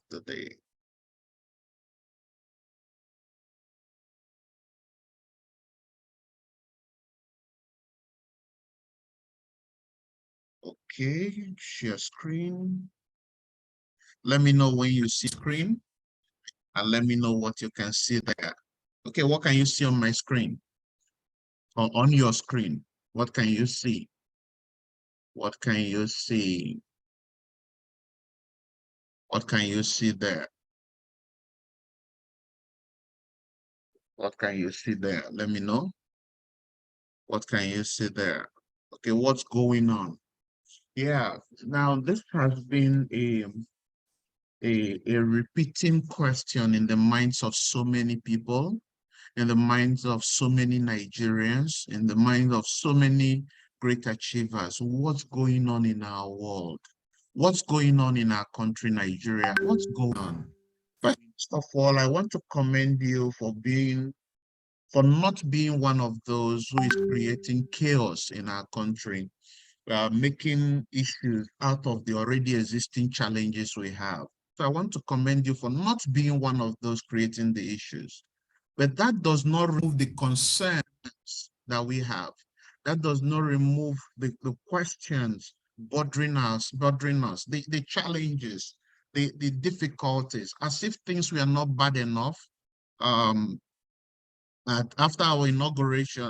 the day. Okay, share screen. Let me know when you see screen and let me know what you can see there. Okay, what can you see on my screen? Or on your screen? What can you see? What can you see? What can you see there? What can you see there? Let me know. What can you see there? Okay, what's going on? Yeah, now this has been a repeating question in the minds of so many people, in the minds of so many Nigerians, in the minds of so many great achievers. What's going on in our world? What's going on in our country, Nigeria? What's going on? First of all, I want to commend you for not being one of those who is creating chaos in our country. Making issues out of the already existing challenges we have. So I want to commend you for not being one of those creating the issues. But that does not remove the concerns that we have. That does not remove the questions bothering us, the challenges, the difficulties, as if things were not bad enough. Um, After our inauguration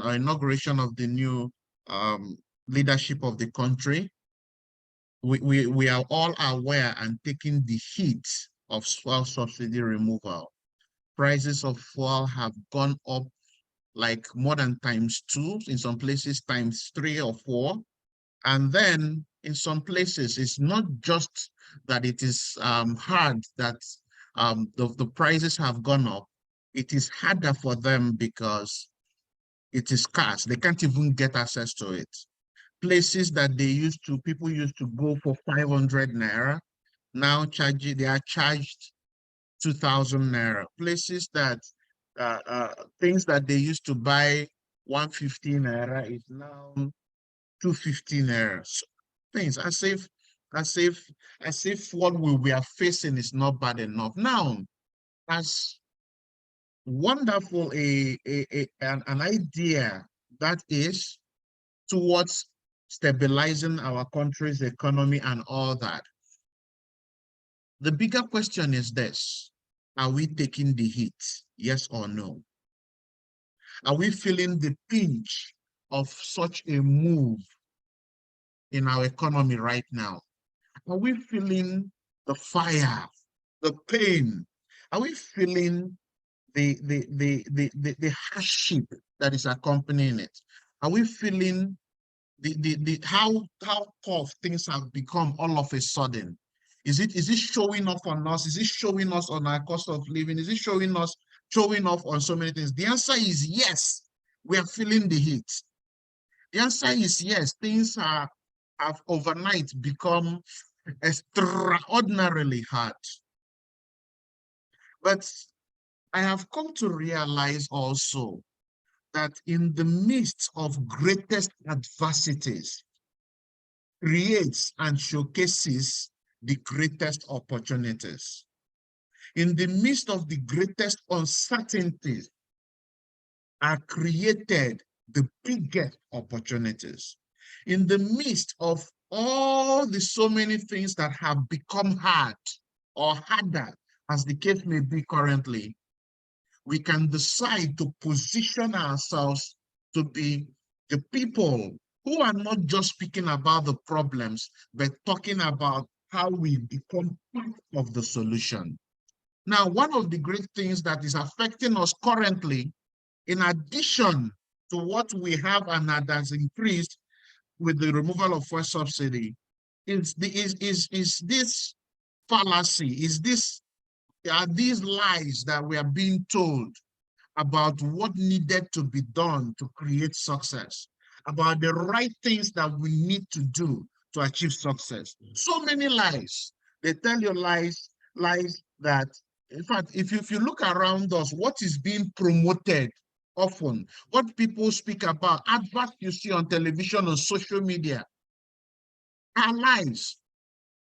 of the new um, leadership of the country, we are all aware and taking the heat of fuel subsidy removal. Prices of fuel have gone up like more than ×2, in some places ×3 or 4. And then in some places, it's not just that it is hard that the prices have gone up. It is harder for them because it is scarce. They can't even get access to it. Places that people used to go for 500 naira, now they are charged 2,000 naira. Places that, things that they used to buy 150 naira is now 250 naira. So things as if, as if what we are facing is not bad enough. Now, as wonderful an idea that is towards stabilizing our country's economy and all that. The bigger question is this: are we taking the heat? Yes or no? Are we feeling the pinch of such a move in our economy right now? Are we feeling the fire, the pain? Are we feeling the hardship that is accompanying it? Are we feeling how tough things have become all of a sudden? Is it showing off on us? Is it showing us on our cost of living? Is it showing off on so many things? The answer is yes. We are feeling the heat. The answer is yes. Things have overnight become extraordinarily hard. But I have come to realize also that in the midst of greatest adversities, creates and showcases the greatest opportunities. In the midst of the greatest uncertainties are created the biggest opportunities. In the midst of all the so many things that have become hard or harder, as the case may be currently, we can decide to position ourselves to be the people who are not just speaking about the problems, but talking about how we become part of the solution. Now, one of the great things that is affecting us currently, in addition to what we have and that has increased with the removal of fuel subsidy, is this fallacy, are these lies that we are being told about what needed to be done to create success, about the right things that we need to do to achieve success. So many lies. They tell you lies that, in fact, if you look around us, what is being promoted often, what people speak about, adverts you see on television, on social media, are lies.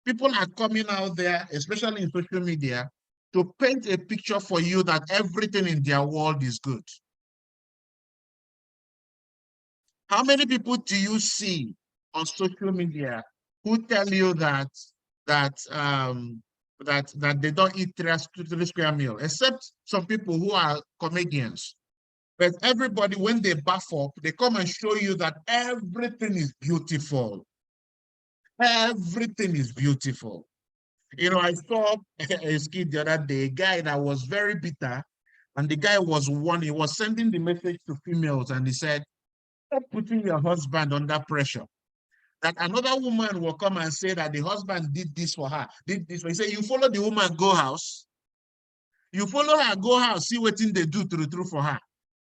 People are coming out there, especially in social media, to paint a picture for you that everything in their world is good. How many people do you see on social media who tell you that they don't eat three square meal, except some people who are comedians. But everybody, when they buff up, they come and show you that everything is beautiful. Everything is beautiful. You know, I saw a skit the other day, a guy that was very bitter, and the guy was he was sending the message to females, and he said, stop putting your husband under pressure. That another woman will come and say that the husband did this for her, did this. He said, you follow the woman, go house. You follow her, go house, see what thing they do true for her.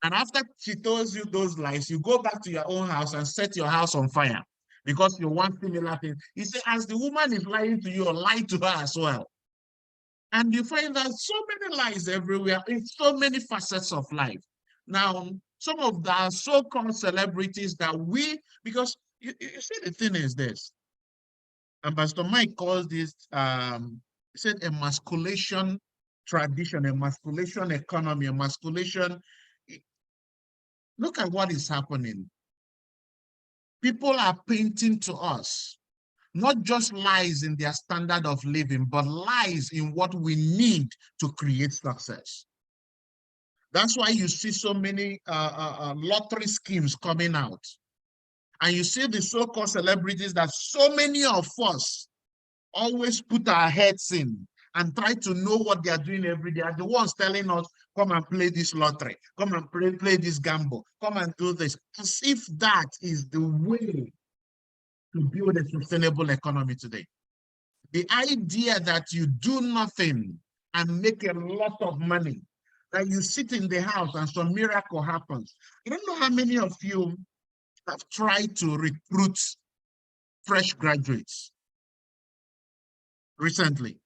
And after she tells you those lies, you go back to your own house and set your house on fire because you want similar things. He said, as the woman is lying to you, lie to her as well. And you find that so many lies everywhere in so many facets of life. Now, some of the so-called celebrities that because you see, the thing is this, and Pastor Mike calls this, he said, emasculation tradition, emasculation economy, emasculation. Look at what is happening. People are painting to us not just lies in their standard of living, but lies in what we need to create success. That's why you see so many lottery schemes coming out. And you see the so-called celebrities that so many of us always put our heads in and try to know what they are doing every day. Are the ones telling us, come and play this lottery, come and play this gamble, come and do this. As if that is the way to build a sustainable economy today. The idea that you do nothing and make a lot of money, that you sit in the house and some miracle happens. I don't know how many of you have tried to recruit fresh graduates recently.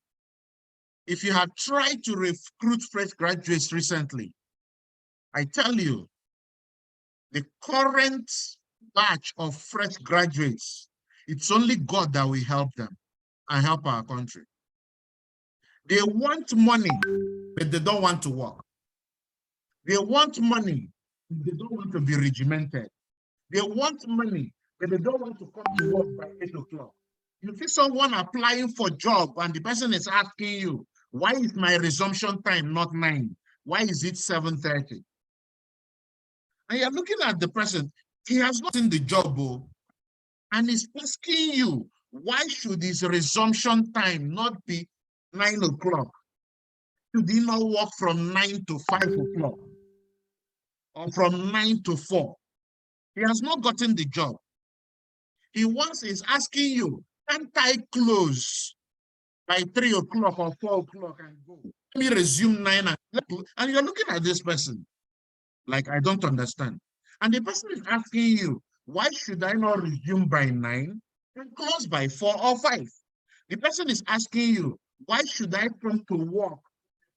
If you have tried to recruit fresh graduates recently, I tell you, the current batch of fresh graduates, it's only God that will help them and help our country. They want money, but they don't want to work. They want money, but they don't want to be regimented. They want money, but they don't want to come to work by 8 o'clock. You see someone applying for a job and the person is asking you, why is my resumption time not 9? Why is it 7:30? And you're looking at the person, he has not in the job, and he's asking you, why should his resumption time not be 9 o'clock? Should he not work from 9 to 5 o'clock or from 9 to 4? He has not gotten the job. He wants is asking you, can't I close by 3 o'clock or 4 o'clock and go? Let me resume 9 and you're looking at this person like, I don't understand. And the person is asking you, why should I not resume by 9 and close by 4 or 5? The person is asking you, why should I come to work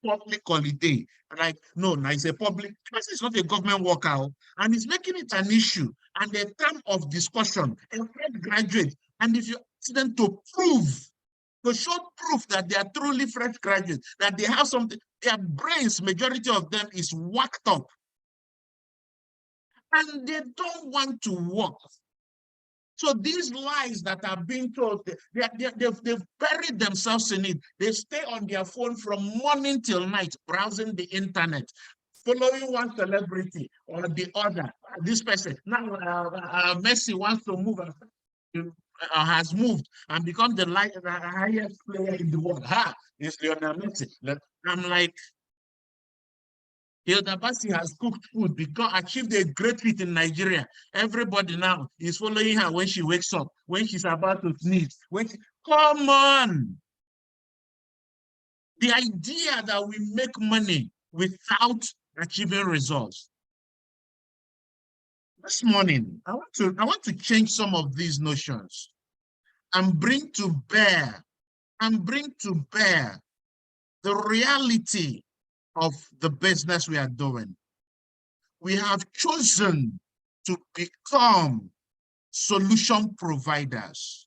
public holiday? Like, no, it's a public, it's not a government worker, and it's making it an issue and a term of discussion, a fresh graduate. And if you ask them to show proof that they are truly fresh graduates, that they have something, their brains, majority of them is whacked up. And they don't want to work. So these lies that are being told, they've buried themselves in it. They stay on their phone from morning till night, browsing the internet, following one celebrity or the other. This person, now Messi wants to move, has moved and become the highest player in the world. It's Lionel Messi. I'm like, Hilda Basi has cooked food, because achieved a great feat in Nigeria. Everybody now is following her when she wakes up, when she's about to sneeze. Come on! The idea that we make money without achieving results. This morning, I want to change some of these notions and bring to bear the reality of the business we are doing. We have chosen to become solution providers.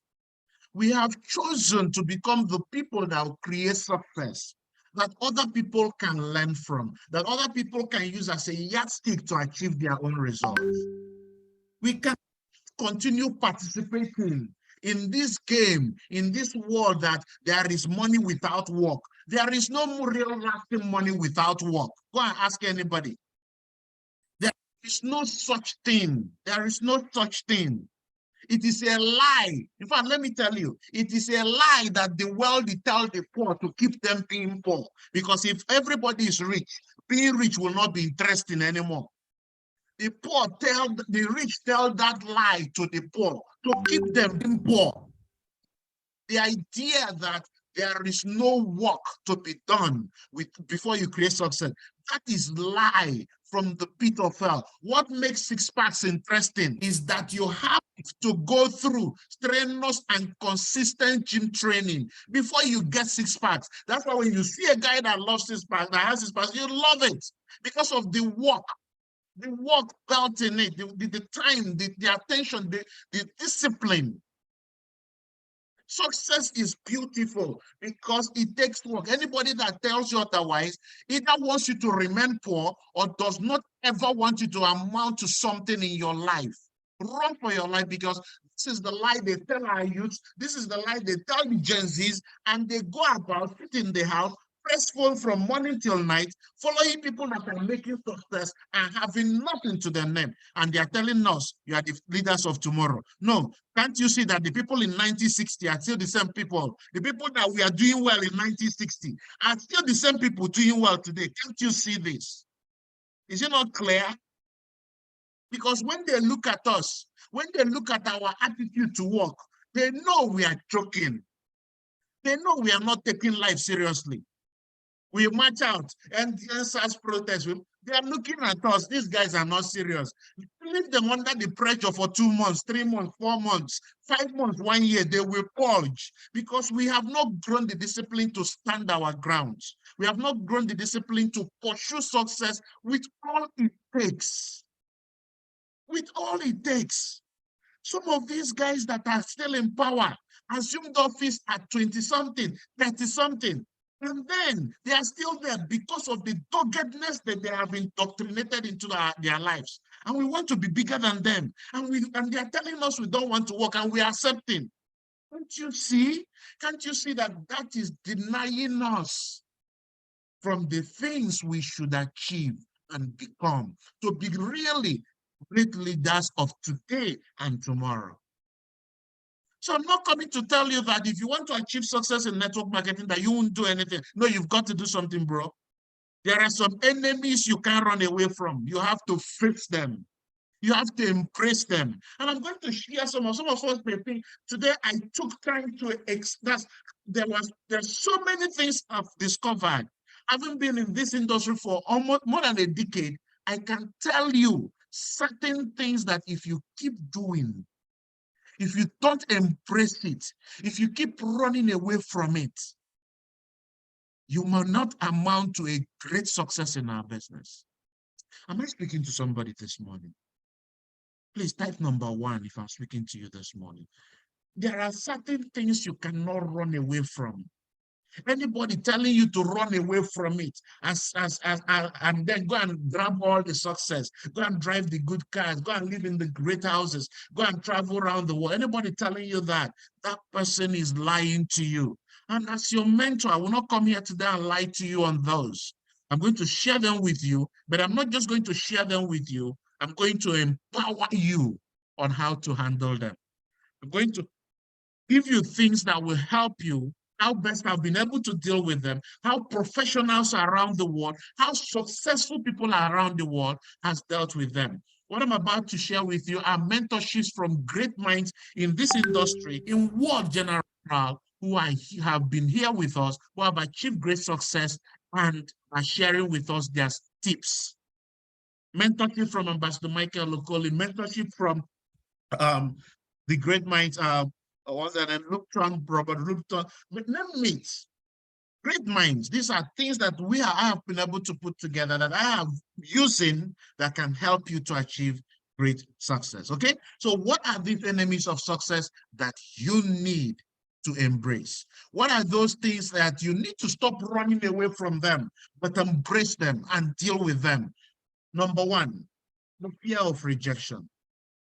We have chosen to become the people that will create success, that other people can learn from, that other people can use as a yardstick to achieve their own results. We can continue participating in this game, in this world that there is money without work. There is no real lasting money without work. Go and ask anybody. There is no such thing. There is no such thing. It is a lie. In fact, let me tell you, it is a lie that the world tell the poor to keep them being poor. Because if everybody is rich, being rich will not be interesting anymore. The rich tell that lie to the poor to keep them being poor. The idea that there is no work to be done before you create success, that is lie from the pit of hell. What makes six packs interesting is that you have to go through strenuous and consistent gym training before you get six packs. That's why when you see a guy that loves six packs, that has six packs, you love it because of the work felt in it, the time, the attention, the discipline. Success is beautiful because it takes work. Anybody that tells you otherwise either wants you to remain poor or does not ever want you to amount to something in your life. Run for your life, because this is the lie they tell our youth. This is the lie they tell the Gen Zs, and they go about, sit in the house, press phone from morning till night, following people that are making success and having nothing to their name. And they are telling us, you are the leaders of tomorrow. No, can't you see that the people in 1960 are still the same people? The people that we are doing well in 1960 are still the same people doing well today. Can't you see this? Is it not clear? Because when they look at us, when they look at our attitude to work, they know we are joking. They know we are not taking life seriously. We march out and NSAS protest. They are looking at us. These guys are not serious. Leave them under the pressure for 2 months, 3 months, 4 months, 5 months, 1 year. They will purge because we have not grown the discipline to stand our grounds. We have not grown the discipline to pursue success with all it takes. With all it takes. Some of these guys that are still in power assumed office at 20-something, 30-something. And then they are still there because of the doggedness that they have indoctrinated into their lives. And we want to be bigger than them. And they are telling us we don't want to work, and we are accepting. Can't you see? Can't you see that that is denying us from the things we should achieve and become, to be really great leaders of today and tomorrow? So I'm not coming to tell you that if you want to achieve success in network marketing, that you won't do anything. No, you've got to do something, bro. There are some enemies you can't run away from. You have to face them. You have to embrace them. And I'm going to share some of us may think today I took time to express. There's so many things I've discovered. Having been in this industry for almost more than a decade, I can tell you certain things that if you keep doing, if you don't embrace it, if you keep running away from it, you will not amount to a great success in our business. Am I speaking to somebody this morning? Please type number 1 if I'm speaking to you this morning. There are certain things you cannot run away from. Anybody telling you to run away from it and then go and grab all the success, go and drive the good cars, go and live in the great houses, go and travel around the world. Anybody telling you that, that person is lying to you. And as your mentor, I will not come here today and lie to you on those. I'm going to share them with you, but I'm not just going to share them with you. I'm going to empower you on how to handle them. I'm going to give you things that will help you, how best I've been able to deal with them, how professionals around the world, how successful people around the world has dealt with them. What I'm about to share with you are mentorships from great minds in this industry, in world general, who have been here with us, who have achieved great success and are sharing with us their tips. Mentorship from Ambassador Michael Lokoli, mentorship from the great minds, was that Lupton, Robert Lupton, but name it. Great minds. These are things that I have been able to put together that I have using that can help you to achieve great success. Okay. So what are these enemies of success that you need to embrace? What are those things that you need to stop running away from them, but embrace them and deal with them? Number one, the fear of rejection.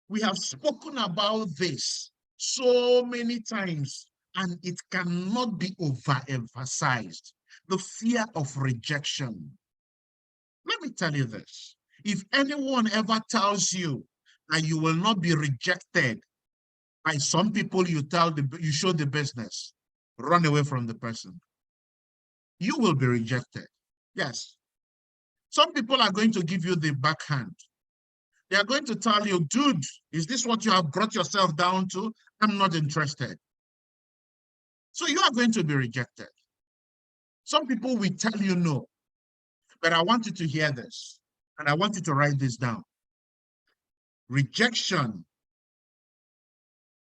We have spoken about this so many times, and it cannot be overemphasized. The fear of rejection. Let me tell you this. If anyone ever tells you that you will not be rejected by some people you show the business, run away from the person. You will be rejected. Yes. Some people are going to give you the backhand. They are going to tell you, dude, is this what you have brought yourself down to? I'm not interested. So you are going to be rejected. Some people will tell you no, but I want you to hear this, and I want you to write this down. Rejection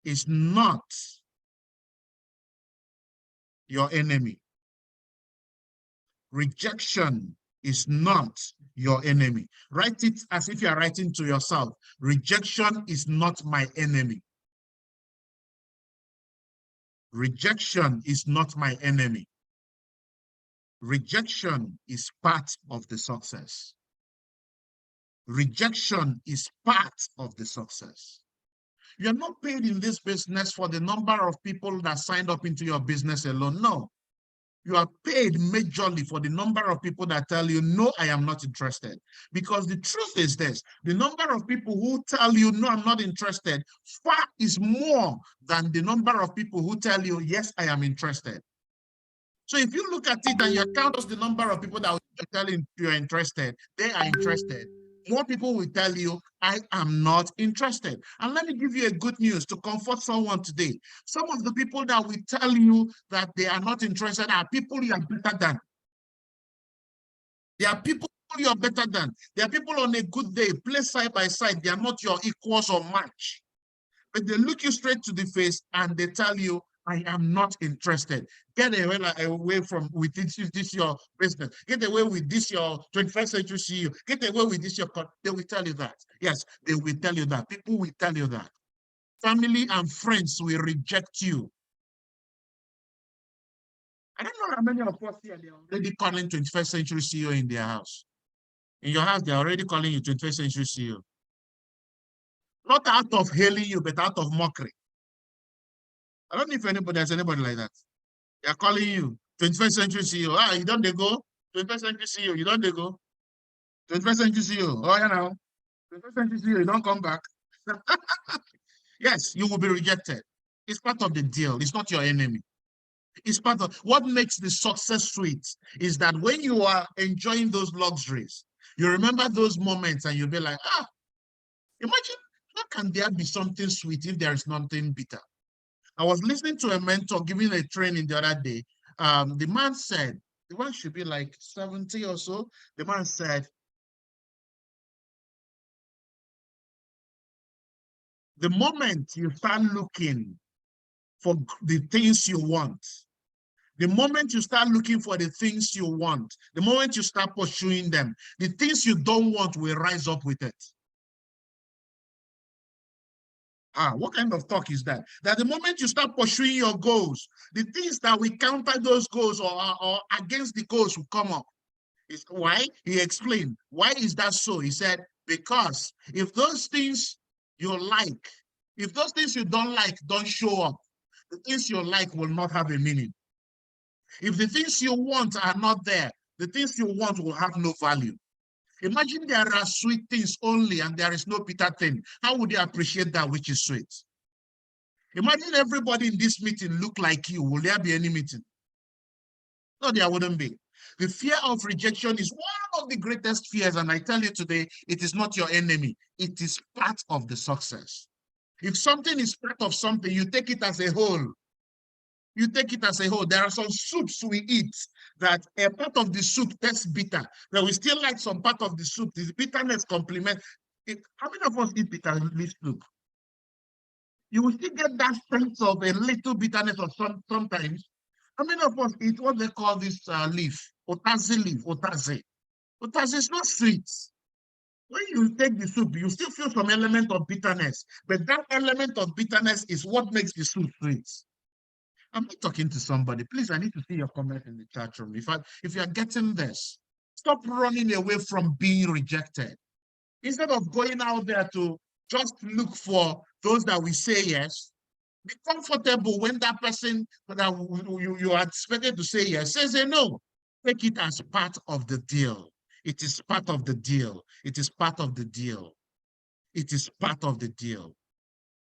is not your enemy. Rejection is not your enemy. Write it as if you are writing to yourself. Rejection is not my enemy. Rejection is not my enemy. Rejection is part of the success. Rejection is part of the success. You're not paid in this business for the number of people that signed up into your business alone. No. You are paid majorly for the number of people that tell you, no, I am not interested. Because the truth is this, the number of people who tell you, no, I'm not interested, far is more than the number of people who tell you, yes, I am interested. So if you look at it and you count the number of people that are telling you're interested, they are interested. More people will tell you, I am not interested. And let me give you a good news to comfort someone today. Some of the people that will tell you that they are not interested are people you are better than. They are people you are better than. They are people on a good day, placed side by side. They are not your equals or match. But they look you straight to the face and they tell you, I am not interested. Get away from with this your business. Get away with this your 21st century CEO. Get away with this your. They will tell you that. Yes, they will tell you that. People will tell you that. Family and friends will reject you. I don't know how many of us here they are already calling 21st century CEO in their house. In your house, they're already calling you 21st century CEO. Not out of hailing you, but out of mockery. I don't know if there's anybody like that. They're calling you 21st century CEO. Ah, you don't they go? 21st century CEO, you don't they go? 21st century CEO. Oh, yeah, now. 21st century CEO, you don't come back. Yes, you will be rejected. It's part of the deal. It's not your enemy. It's part of what makes the success sweet is that when you are enjoying those luxuries, you remember those moments and you'll be like, ah, imagine how can there be something sweet if there is nothing bitter? I was listening to a mentor giving a training the other day. The man said, the man should be like 70 or so. The man said, the moment you start looking for the things you want, the moment you start looking for the things you want, the moment you start pursuing them, the things you don't want will rise up with it. Ah, what kind of talk is that? That the moment you start pursuing your goals, the things that will counter those goals or against the goals will come up. Is why? He explained. Why is that so? He said, because if those things you like, if those things you don't like don't show up, the things you like will not have a meaning. If the things you want are not there, the things you want will have no value. Imagine there are sweet things only and there is no bitter thing. How would you appreciate that which is sweet? Imagine everybody in this meeting look like you. Will there be any meeting? No, there wouldn't be. The fear of rejection is one of the greatest fears. And I tell you today, it is not your enemy. It is part of the success. If something is part of something, you take it as a whole. You take it as a whole. There are some soups we eat that a part of the soup tastes bitter, but we still like some part of the soup. The bitterness complements it. How many of us eat bitter leaf soup? You will still get that sense of a little bitterness of sometimes. How many of us eat what they call this leaf? Otaze leaf, otaze. Otaze is not sweet. When you take the soup, you still feel some element of bitterness, but that element of bitterness is what makes the soup sweet. I'm not talking to somebody. Please, I need to see your comment in the chat room. If you're getting this, stop running away from being rejected. Instead of going out there to just look for those that will say yes, be comfortable when that person that you are expected to say yes says a no. Take it as part of the deal. It is part of the deal. It is part of the deal. It is part of the deal.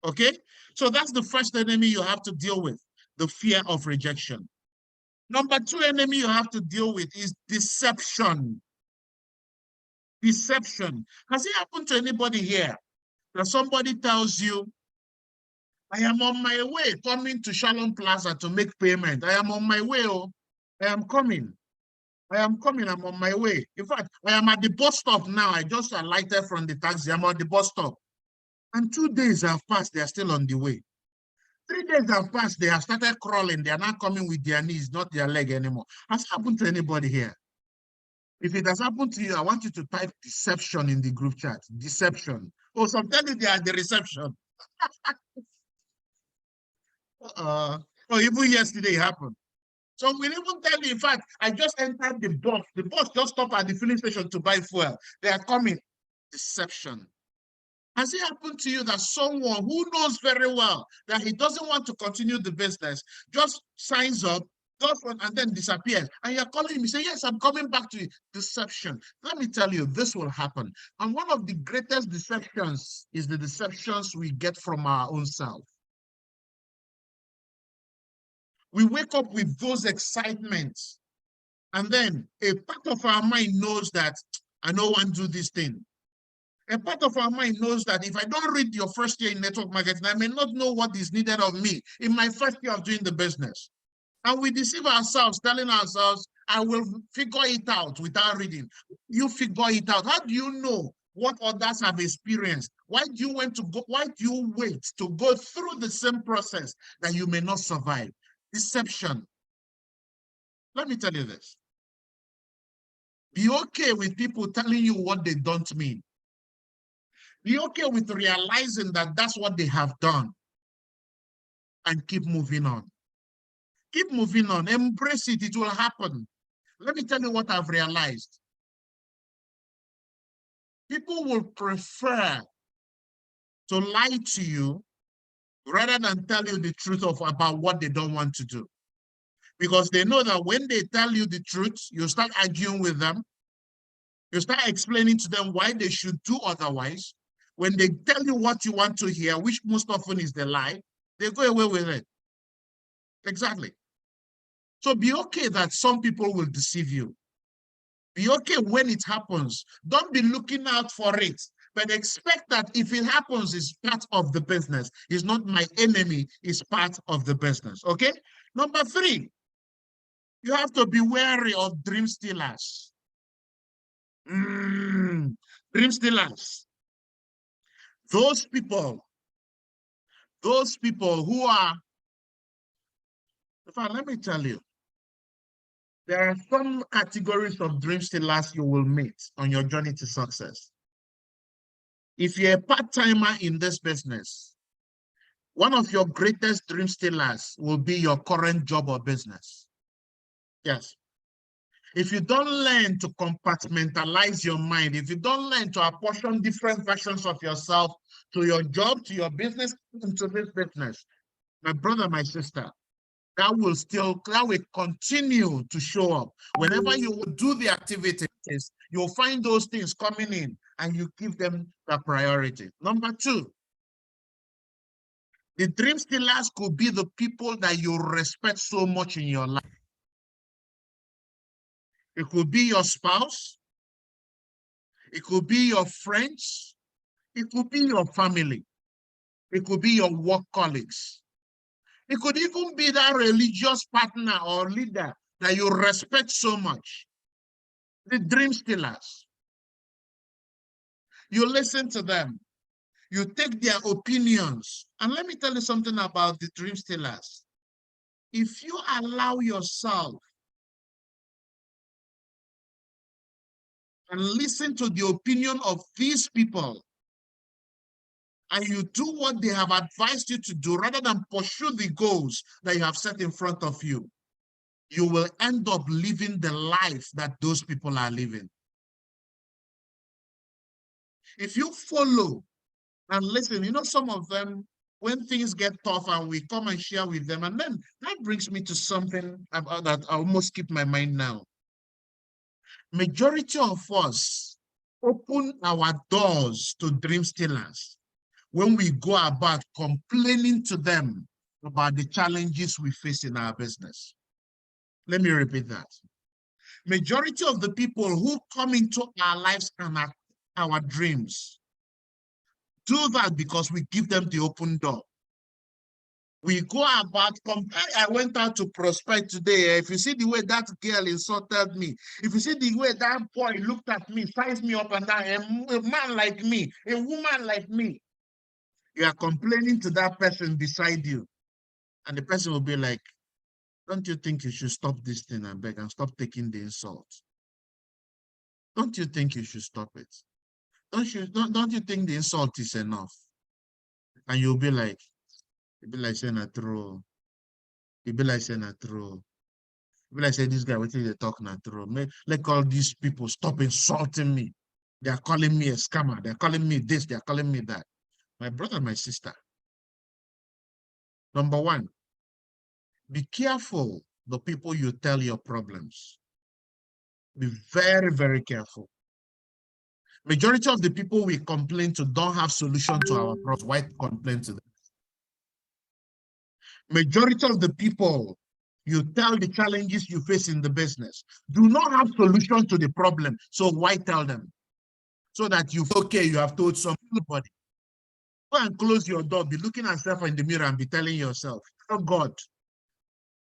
Okay? So that's the first enemy you have to deal with, the fear of rejection. Number two enemy you have to deal with is deception. Deception. Has it happened to anybody here that somebody tells you, I am on my way coming to Shalom Plaza to make payment. I am on my way. Oh, I am coming. I am coming. I'm on my way. In fact, I am at the bus stop now. I just alighted from the taxi. I'm at the bus stop. And 2 days have passed. They are still on the way. 3 days have passed. They have started crawling. They are not coming with their knees, not their leg anymore. Has it happened to anybody here? If it has happened to you, I want you to type deception in the group chat. Deception. Oh, some tell you they are the reception. Or even yesterday it happened. So we'll even tell you, in fact, I just entered the bus. The bus just stopped at the filling station to buy fuel. They are coming. Deception. Has it happened to you that someone who knows very well that he doesn't want to continue the business just signs up, does one, and then disappears? And you're calling him, you say, yes, I'm coming back to you. Deception. Let me tell you, this will happen. And one of the greatest deceptions is the deceptions we get from our own self. We wake up with those excitements, and then a part of our mind knows that I don't want to do this thing. A part of our mind knows that if I don't read your first year in network marketing, I may not know what is needed of me in my first year of doing the business. And we deceive ourselves, telling ourselves, I will figure it out without reading. You figure it out. How do you know what others have experienced? Why do you wait to go through the same process that you may not survive? Deception. Let me tell you this. Be okay with people telling you what they don't mean. Be okay with realizing that that's what they have done and keep moving on. Keep moving on. Embrace it. It will happen. Let me tell you what I've realized. People will prefer to lie to you rather than tell you the truth about what they don't want to do. Because they know that when they tell you the truth, you start arguing with them. You start explaining to them why they should do otherwise. When they tell you what you want to hear, which most often is the lie, they go away with it. Exactly. So be okay that some people will deceive you. Be okay when it happens. Don't be looking out for it, but expect that if it happens, it's part of the business. It's not my enemy, it's part of the business. Okay? Number three, you have to be wary of dream stealers. Dream stealers. Those people who are, in fact, let me tell you, there are some categories of dream stealers you will meet on your journey to success. If you're a part-timer in this business, one of your greatest dream stealers will be your current job or business. Yes. If you don't learn to compartmentalize your mind, if you don't learn to apportion different versions of yourself to your job, to your business, and to this business, my brother, my sister, that will continue to show up. Whenever you will do the activities, you'll find those things coming in and you give them the priority. Number two, the dream stealers could be the people that you respect so much in your life. It could be your spouse. It could be your friends. It could be your family. It could be your work colleagues. It could even be that religious partner or leader that you respect so much. The dream stealers. You listen to them. You take their opinions. And let me tell you something about the dream stealers. If you allow yourself and listen to the opinion of these people, and you do what they have advised you to do rather than pursue the goals that you have set in front of you, you will end up living the life that those people are living. If you follow and listen, you know, some of them, when things get tough and we come and share with them, and then that brings me to something about that I almost keep my mind now. Majority of us open our doors to dream stealers when we go about complaining to them about the challenges we face in our business. Let me repeat that. Majority of the people who come into our lives and our dreams do that because we give them the open door. We go about, I went out to prospect today. If you see the way that girl insulted me, if you see the way that boy looked at me, sized me up and down, a man like me, a woman like me, you are complaining to that person beside you. And the person will be like, don't you think you should stop this thing and beg and stop taking the insult? Don't you think you should stop it? Don't you think the insult is enough? And you'll be like saying a true. You'll be like saying a true. You'll be like saying this guy, what they talk na true. Like all these people stop insulting me. They are calling me a scammer. They're calling me this, they're calling me that. My brother, my sister. Number one, be careful the people you tell your problems. Be very, very careful. Majority of the people we complain to don't have solution to our problems. Why complain to them? Majority of the people you tell the challenges you face in the business do not have solution to the problem. So why tell them? So that you feel okay, you have told somebody. Go and close your door, be looking at yourself in the mirror and be telling yourself, oh God,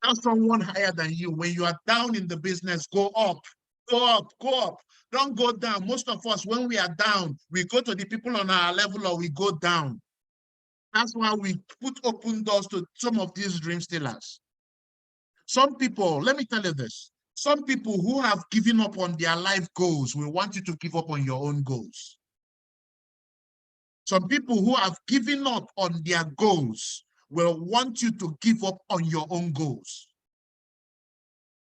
tell someone higher than you. When you are down in the business, go up, go up, go up. Don't go down. Most of us, when we are down, we go to the people on our level or we go down. That's why we put open doors to some of these dream stealers. Some people, let me tell you this, some people who have given up on their life goals will want you to give up on your own goals. Some people who have given up on their goals will want you to give up on your own goals.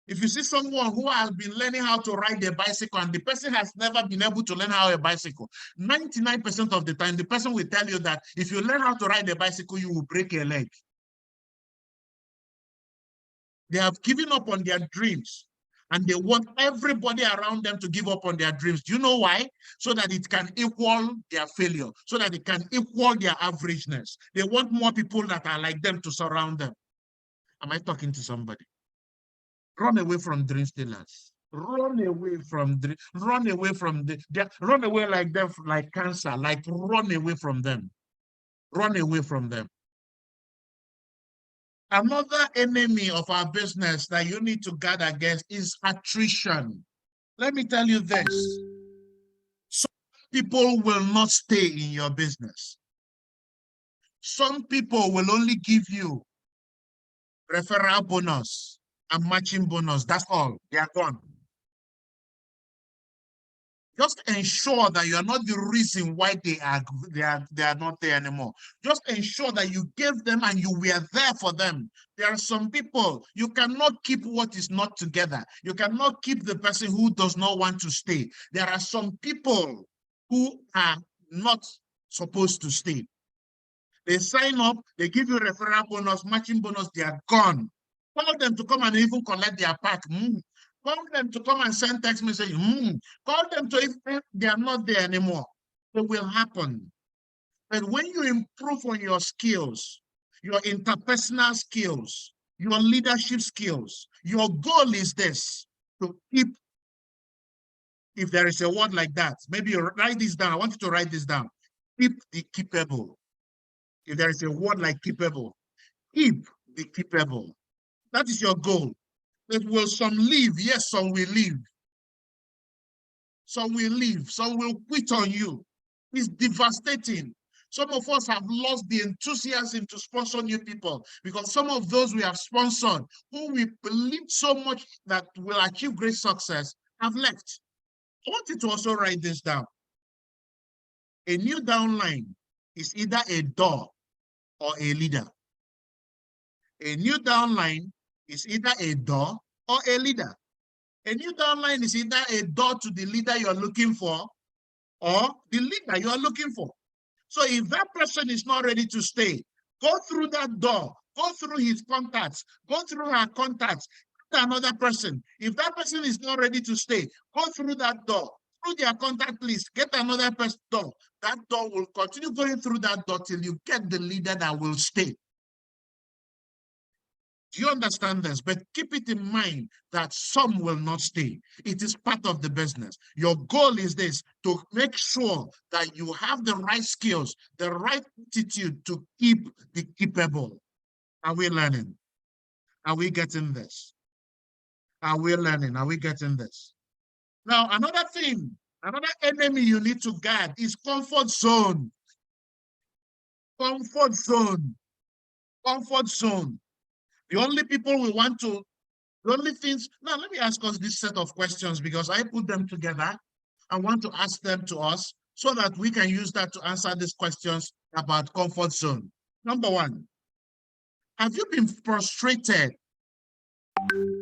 If you see someone who has been learning how to ride a bicycle and the person has never been able to learn how a bicycle, 99% of the time, the person will tell you that if you learn how to ride a bicycle, you will break your leg. They have given up on their dreams and they want everybody around them to give up on their dreams. Do you know why? So that it can equal their failure, so that it can equal their averageness. They want more people that are like them to surround them. Am I talking to somebody? Run away from dream stealers. Run away from run away from run away like them, like cancer, like run away from them. Run away from them. Another enemy of our business that you need to guard against is attrition. Let me tell you this. Some people will not stay in your business. Some people will only give you referral bonus and matching bonus. That's all. They are gone. Just ensure that you are not the reason why they are not there anymore. Just ensure that you gave them and you were there for them. There are some people, you cannot keep what is not together. You cannot keep the person who does not want to stay. There are some people who are not supposed to stay. They sign up, they give you referral bonus, matching bonus, they are gone. Call them to come and even collect their pack. Call them to come and send text message. Call them to if they are not there anymore. It will happen. But when you improve on your skills, your interpersonal skills, your leadership skills, your goal is this, to keep, if there is a word like that, maybe you write this down. I want you to write this down. Keep the keepable. If there is a word like keepable, keep the keepable. That is your goal. But will some leave? Yes, some will leave. Some will leave. Some will quit on you. It's devastating. Some of us have lost the enthusiasm to sponsor new people because some of those we have sponsored, who we believe so much that will achieve great success, have left. I want you to also write this down. A new downline is either a door or a leader. A new downline is either a door or a leader. A new downline is either a door to the leader you're looking for or the leader you're looking for. So if that person is not ready to stay, go through that door, go through his contacts, go through her contacts, to another person. If that person is not ready to stay, go through that door, through their contact list, get another person door. That door will continue going through that door till you get the leader that will stay. Do you understand this? But keep it in mind that some will not stay. It is part of the business. Your goal is this, to make sure that you have the right skills, the right attitude to keep the keepable. Are we learning? Are we getting this? Are we learning? Are we getting this? Now, another thing, another enemy you need to guard is comfort zone. Comfort zone. Comfort zone. The only people we want to, the only things, now let me ask us this set of questions because I put them together. I want to ask them to us so that we can use that to answer these questions about comfort zone. Number one, have you been frustrated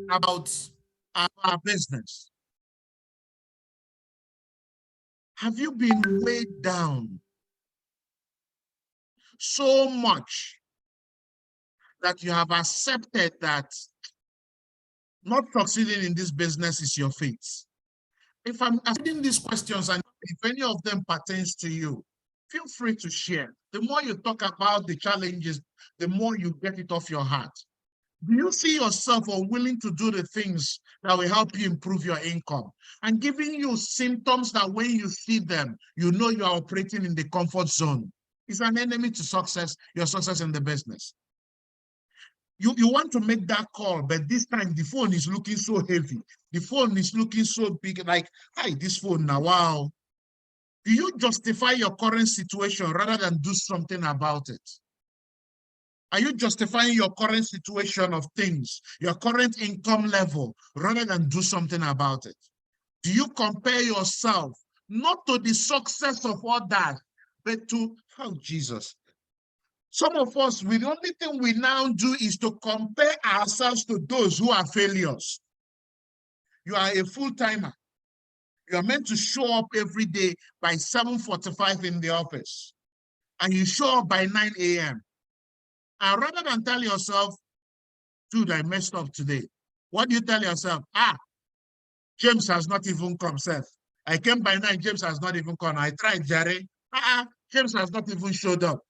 about our business? Have you been weighed down so much that you have accepted that not succeeding in this business is your fate? If I'm asking these questions and if any of them pertains to you, feel free to share. The more you talk about the challenges, the more you get it off your heart. Do you see yourself unwilling to do the things that will help you improve your income and giving you symptoms that when you see them, you know you are operating in the comfort zone? It's an enemy to success, your success in the business. You want to make that call, but this time the phone is looking so heavy. The phone is looking so big, like, hi, this phone now, wow. Do you justify your current situation rather than do something about it? Are you justifying your current situation of things, your current income level, rather than do something about it? Do you compare yourself not to the success of others, but to, oh, Jesus. Some of us, the only thing we now do is to compare ourselves to those who are failures. You are a full-timer. You are meant to show up every day by 7:45 in the office, and you show up by 9 a.m. And rather than tell yourself, dude, I messed up today, what do you tell yourself? Ah, James has not even come, Seth. I came by 9, James has not even come. I tried, Jerry. James has not even showed up.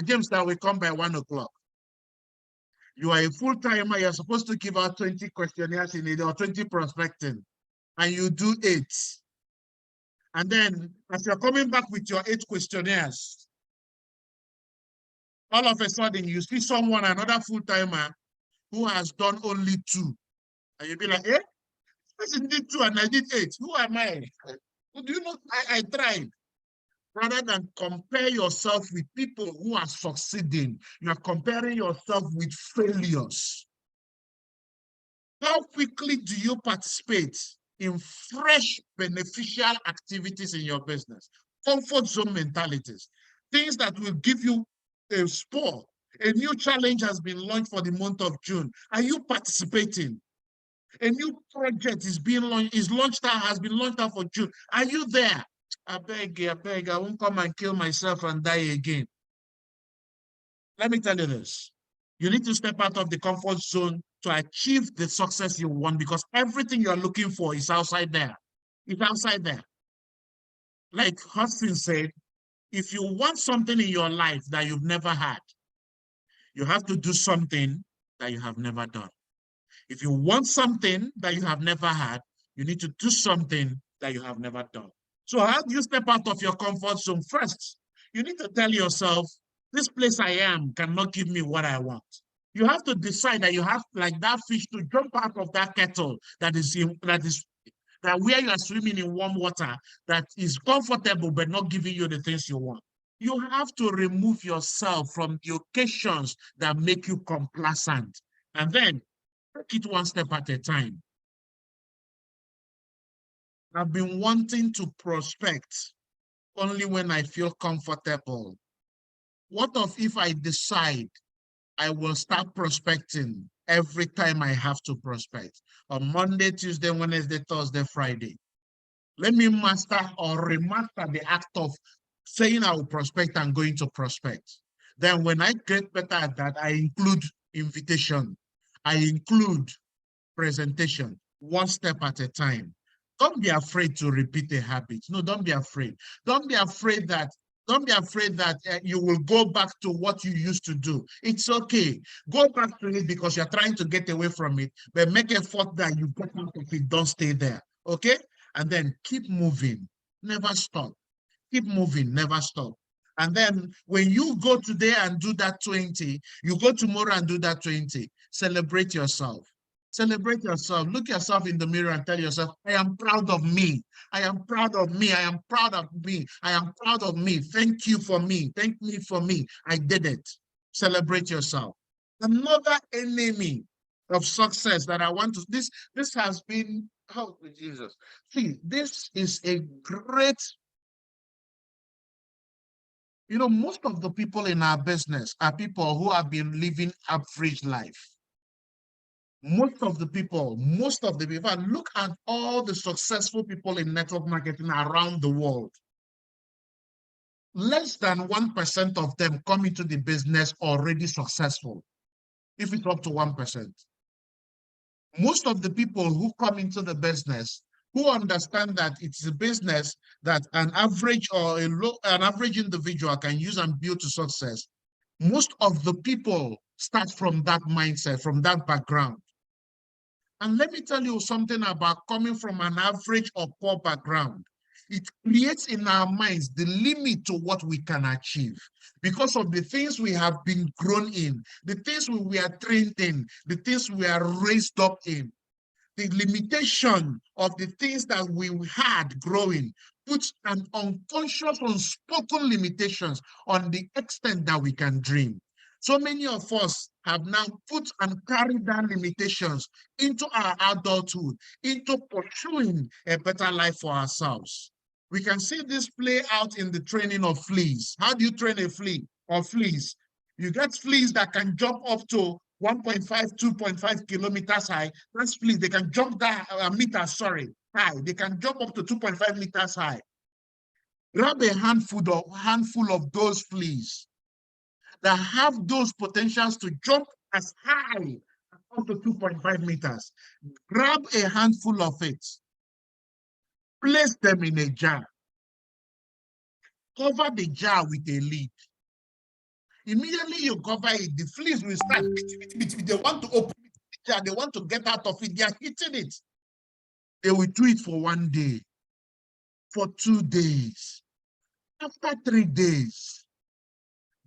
James, that will come by 1 o'clock. You are a full-timer, you're supposed to give out 20 questionnaires in it or 20 prospecting, and you do 8. And then, as you're coming back with your 8 questionnaires, all of a sudden you see someone, another full-timer, who has done only 2. And you'll be like, eh? This person did 2 and I did 8. Who am I? Do you know, I tried. Rather than compare yourself with people who are succeeding, you are comparing yourself with failures. How quickly do you participate in fresh, beneficial activities in your business? Comfort zone mentalities, things that will give you a spur. A new challenge has been launched for the month of June. Are you participating? A new project is being launched, has been launched out for June. Are you there? I beg, I won't come and kill myself and die again. Let me tell you this. You need to step out of the comfort zone to achieve the success you want, because everything you're looking for is outside there. It's outside there. Like Hudson said, if you want something in your life that you've never had, you have to do something that you have never done. If you want something that you have never had, you need to do something that you have never done. So how do you step out of your comfort zone? First, you need to tell yourself, this place I am cannot give me what I want. You have to decide that you have, like that fish, to jump out of that kettle that where you are swimming in warm water, that is comfortable but not giving you the things you want. You have to remove yourself from the occasions that make you complacent, and then take it one step at a time. I've been wanting to prospect only when I feel comfortable. What if I decide I will start prospecting every time I have to prospect? On Monday, Tuesday, Wednesday, Thursday, Friday. Let me master or remaster the act of saying I will prospect and going to prospect. Then when I get better at that, I include invitation. I include presentation, one step at a time. Don't be afraid to repeat a habit. No, don't be afraid. Don't be afraid that you will go back to what you used to do. It's okay. Go back to it because you're trying to get away from it, but make effort that you get out of it. Don't stay there. Okay? And then keep moving. Never stop. Keep moving. Never stop. And then when you go today and do that 20, you go tomorrow and do that 20, celebrate yourself. Celebrate yourself. Look yourself in the mirror and tell yourself, I am proud of me. I am proud of me. I am proud of me. I am proud of me. Thank you for me. Thank me for me. I did it. Celebrate yourself. Another enemy of success that I want to, this has been, oh, Jesus. See, this is a great, most of the people in our business are people who have been living average life. Most of the people, look at all the successful people in network marketing around the world. Less than 1% of them come into the business already successful, if it's up to 1%. Most of the people who come into the business, who understand that it's a business that an average or an average individual can use and build to success, most of the people start from that mindset, from that background. And let me tell you something about coming from an average or poor background. It creates in our minds the limit to what we can achieve because of the things we have been grown in, the things we are trained in, the things we are raised up in. The limitation of the things that we had growing puts an unconscious, unspoken limitations on the extent that we can dream. So many of us have now put and carried down limitations into our adulthood, into pursuing a better life for ourselves. We can see this play out in the training of fleas. How do you train a flea or fleas? You get fleas that can jump up to 1.5, 2.5 kilometers high. That's fleas. They can jump that meters, high. They can jump up to 2.5 meters high. Grab a handful of those fleas that have those potentials to jump as high up to 2.5 meters. Grab a handful of it. Place them in a jar. Cover the jar with a lid. Immediately you cover it, the fleas will start. They want to open the jar. They want to get out of it. They are hitting it. They will do it for 1 day, for 2 days. After 3 days,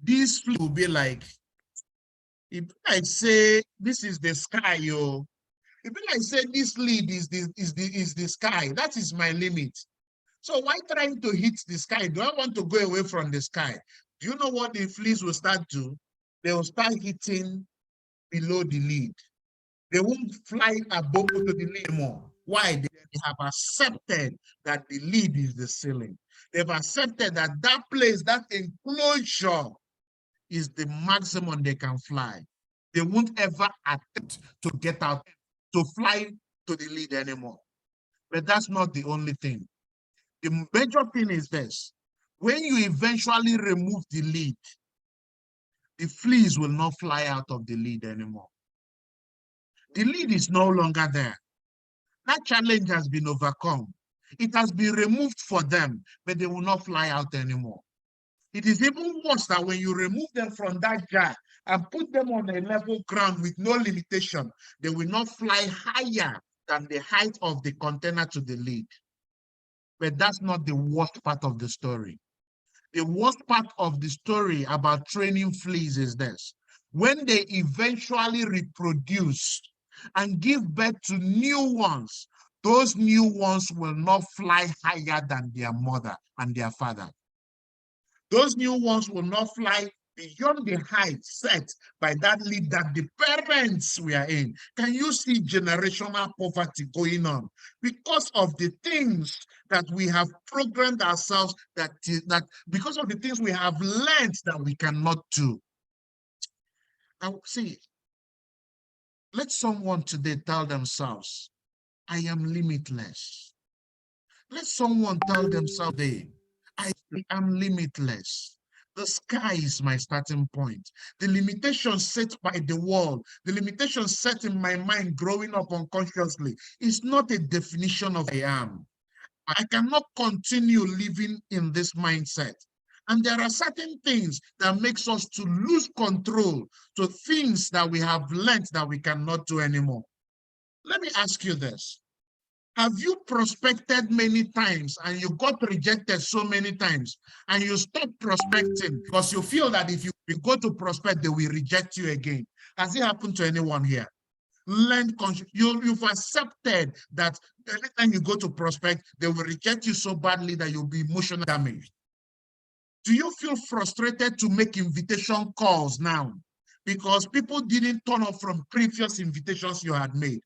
these fleas will be like, if I say this is the sky, yo. If I say this lead is the sky, that is my limit. So why trying to hit the sky? Do I want to go away from the sky? Do you know what the fleas will start to? They will start hitting below the lead. They won't fly above to the lead anymore. Why? They have accepted that the lead is the ceiling. They've accepted that that place, that enclosure, is the maximum they can fly. They won't ever attempt to get out, to fly to the lead anymore. But that's not the only thing. The major thing is this. When you eventually remove the lead, the fleas will not fly out of the lead anymore. The lead is no longer there. That challenge has been overcome. It has been removed for them, but they will not fly out anymore. It is even worse that when you remove them from that jar and put them on a level ground with no limitation, they will not fly higher than the height of the container to the lead. But that's not the worst part of the story. The worst part of the story about training fleas is this. When they eventually reproduce and give birth to new ones, those new ones will not fly higher than their mother and their father. Those new ones will not fly beyond the height set by that lead that the parents were in. Can you see generational poverty going on because of the things that we have programmed ourselves, that because of the things we have learned that we cannot do? Now, see, let someone today tell themselves, I am limitless. Let someone tell themselves, I am limitless. The sky is my starting point. The limitations set by the world, the limitations set in my mind growing up unconsciously, is not a definition of who I am. I cannot continue living in this mindset. And there are certain things that makes us to lose control to things that we have learned that we cannot do anymore. Let me ask you this. Have you prospected many times and you got rejected so many times and you stop prospecting because you feel that if you go to prospect, they will reject you again? Has it happened to anyone here? You've accepted that anytime you go to prospect, they will reject you so badly that you'll be emotionally damaged. Do you feel frustrated to make invitation calls now because people didn't turn up from previous invitations you had made?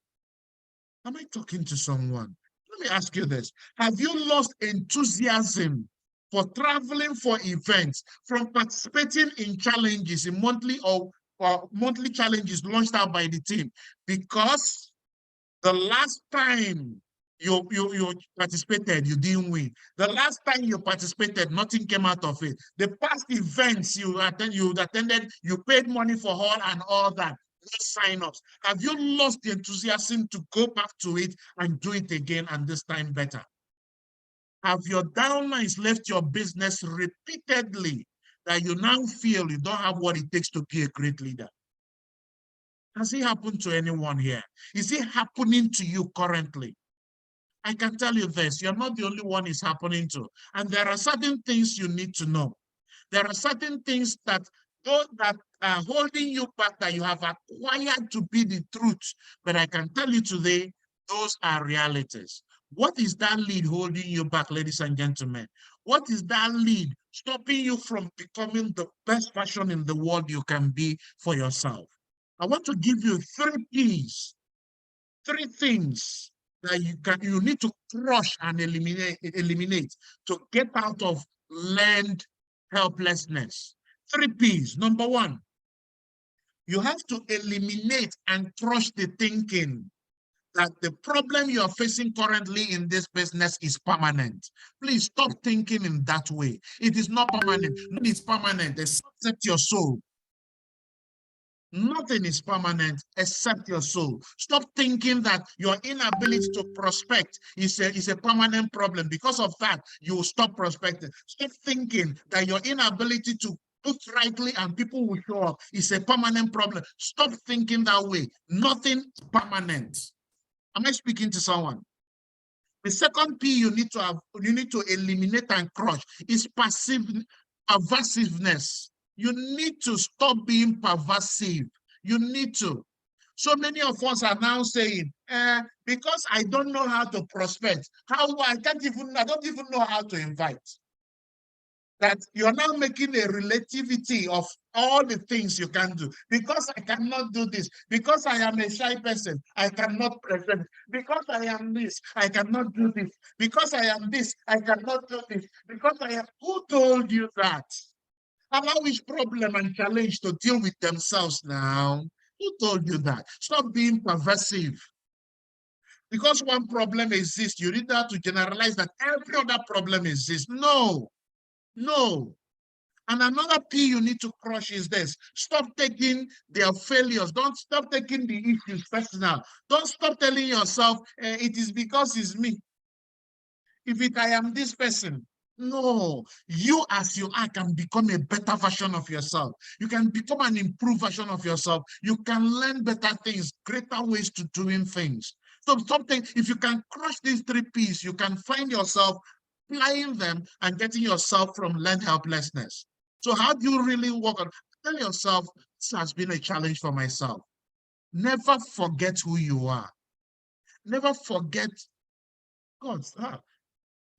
Am I talking to someone? Let me ask you this. Have you lost enthusiasm for traveling for events, from participating in challenges, in monthly or monthly challenges launched out by the team, because the last time you participated, you didn't win? The last time you participated, nothing came out of it. The past events you attended, you paid money for all and all that. Sign-ups. Have you lost the enthusiasm to go back to it and do it again, and this time better? Have your downlines left your business repeatedly that you now feel you don't have what it takes to be a great leader? Has it happened to anyone here? Is it happening to you currently? I can tell you this, you're not the only one it's happening to. And there are certain things you need to know. There are certain things that are holding you back that you have acquired to be the truth. But I can tell you today, those are realities. What is that lead holding you back, ladies and gentlemen? What is that lead stopping you from becoming the best version in the world you can be for yourself? I want to give you 3 P's, 3 things that you need to crush and eliminate to get out of learned helplessness. 3 P's. Number 1, you have to eliminate and crush the thinking that the problem you are facing currently in this business is permanent. Please stop thinking in that way. It is not permanent. It's permanent except your soul. Nothing is permanent except your soul. Stop thinking that your inability to prospect is a permanent problem. Because of that, you will stop prospecting. Stop thinking that your inability to put rightly and people will show up is a permanent problem. Stop thinking that way. Nothing is permanent. Am I speaking to someone? The second P you need to eliminate and crush is pervasiveness. You need to stop being pervasive. You need to. So many of us are now saying, because I don't know how to prospect, I don't even know how to invite. That you're now making a relativity of all the things you can do. Because I cannot do this, because I am a shy person, I cannot present. Because I am this, I cannot do this. Because I am this, I cannot do this. Because I am. Who told you that? Allow each problem and challenge to deal with themselves now. Who told you that? Stop being pervasive. Because one problem exists, you need not to generalize that every other problem exists. No. No. And another P you need to crush is this. Stop taking their failures. Don't stop taking the issues personal. Don't stop telling yourself, it is because it's me. If I am this person. No, you as you are can become a better version of yourself. You can become an improved version of yourself. You can learn better things, greater ways to doing things. So if you can crush these 3 P's, you can find yourself applying them and getting yourself from learned helplessness. So how do you really work on? Tell yourself, this has been a challenge for myself. Never forget who you are. Never forget God's heart.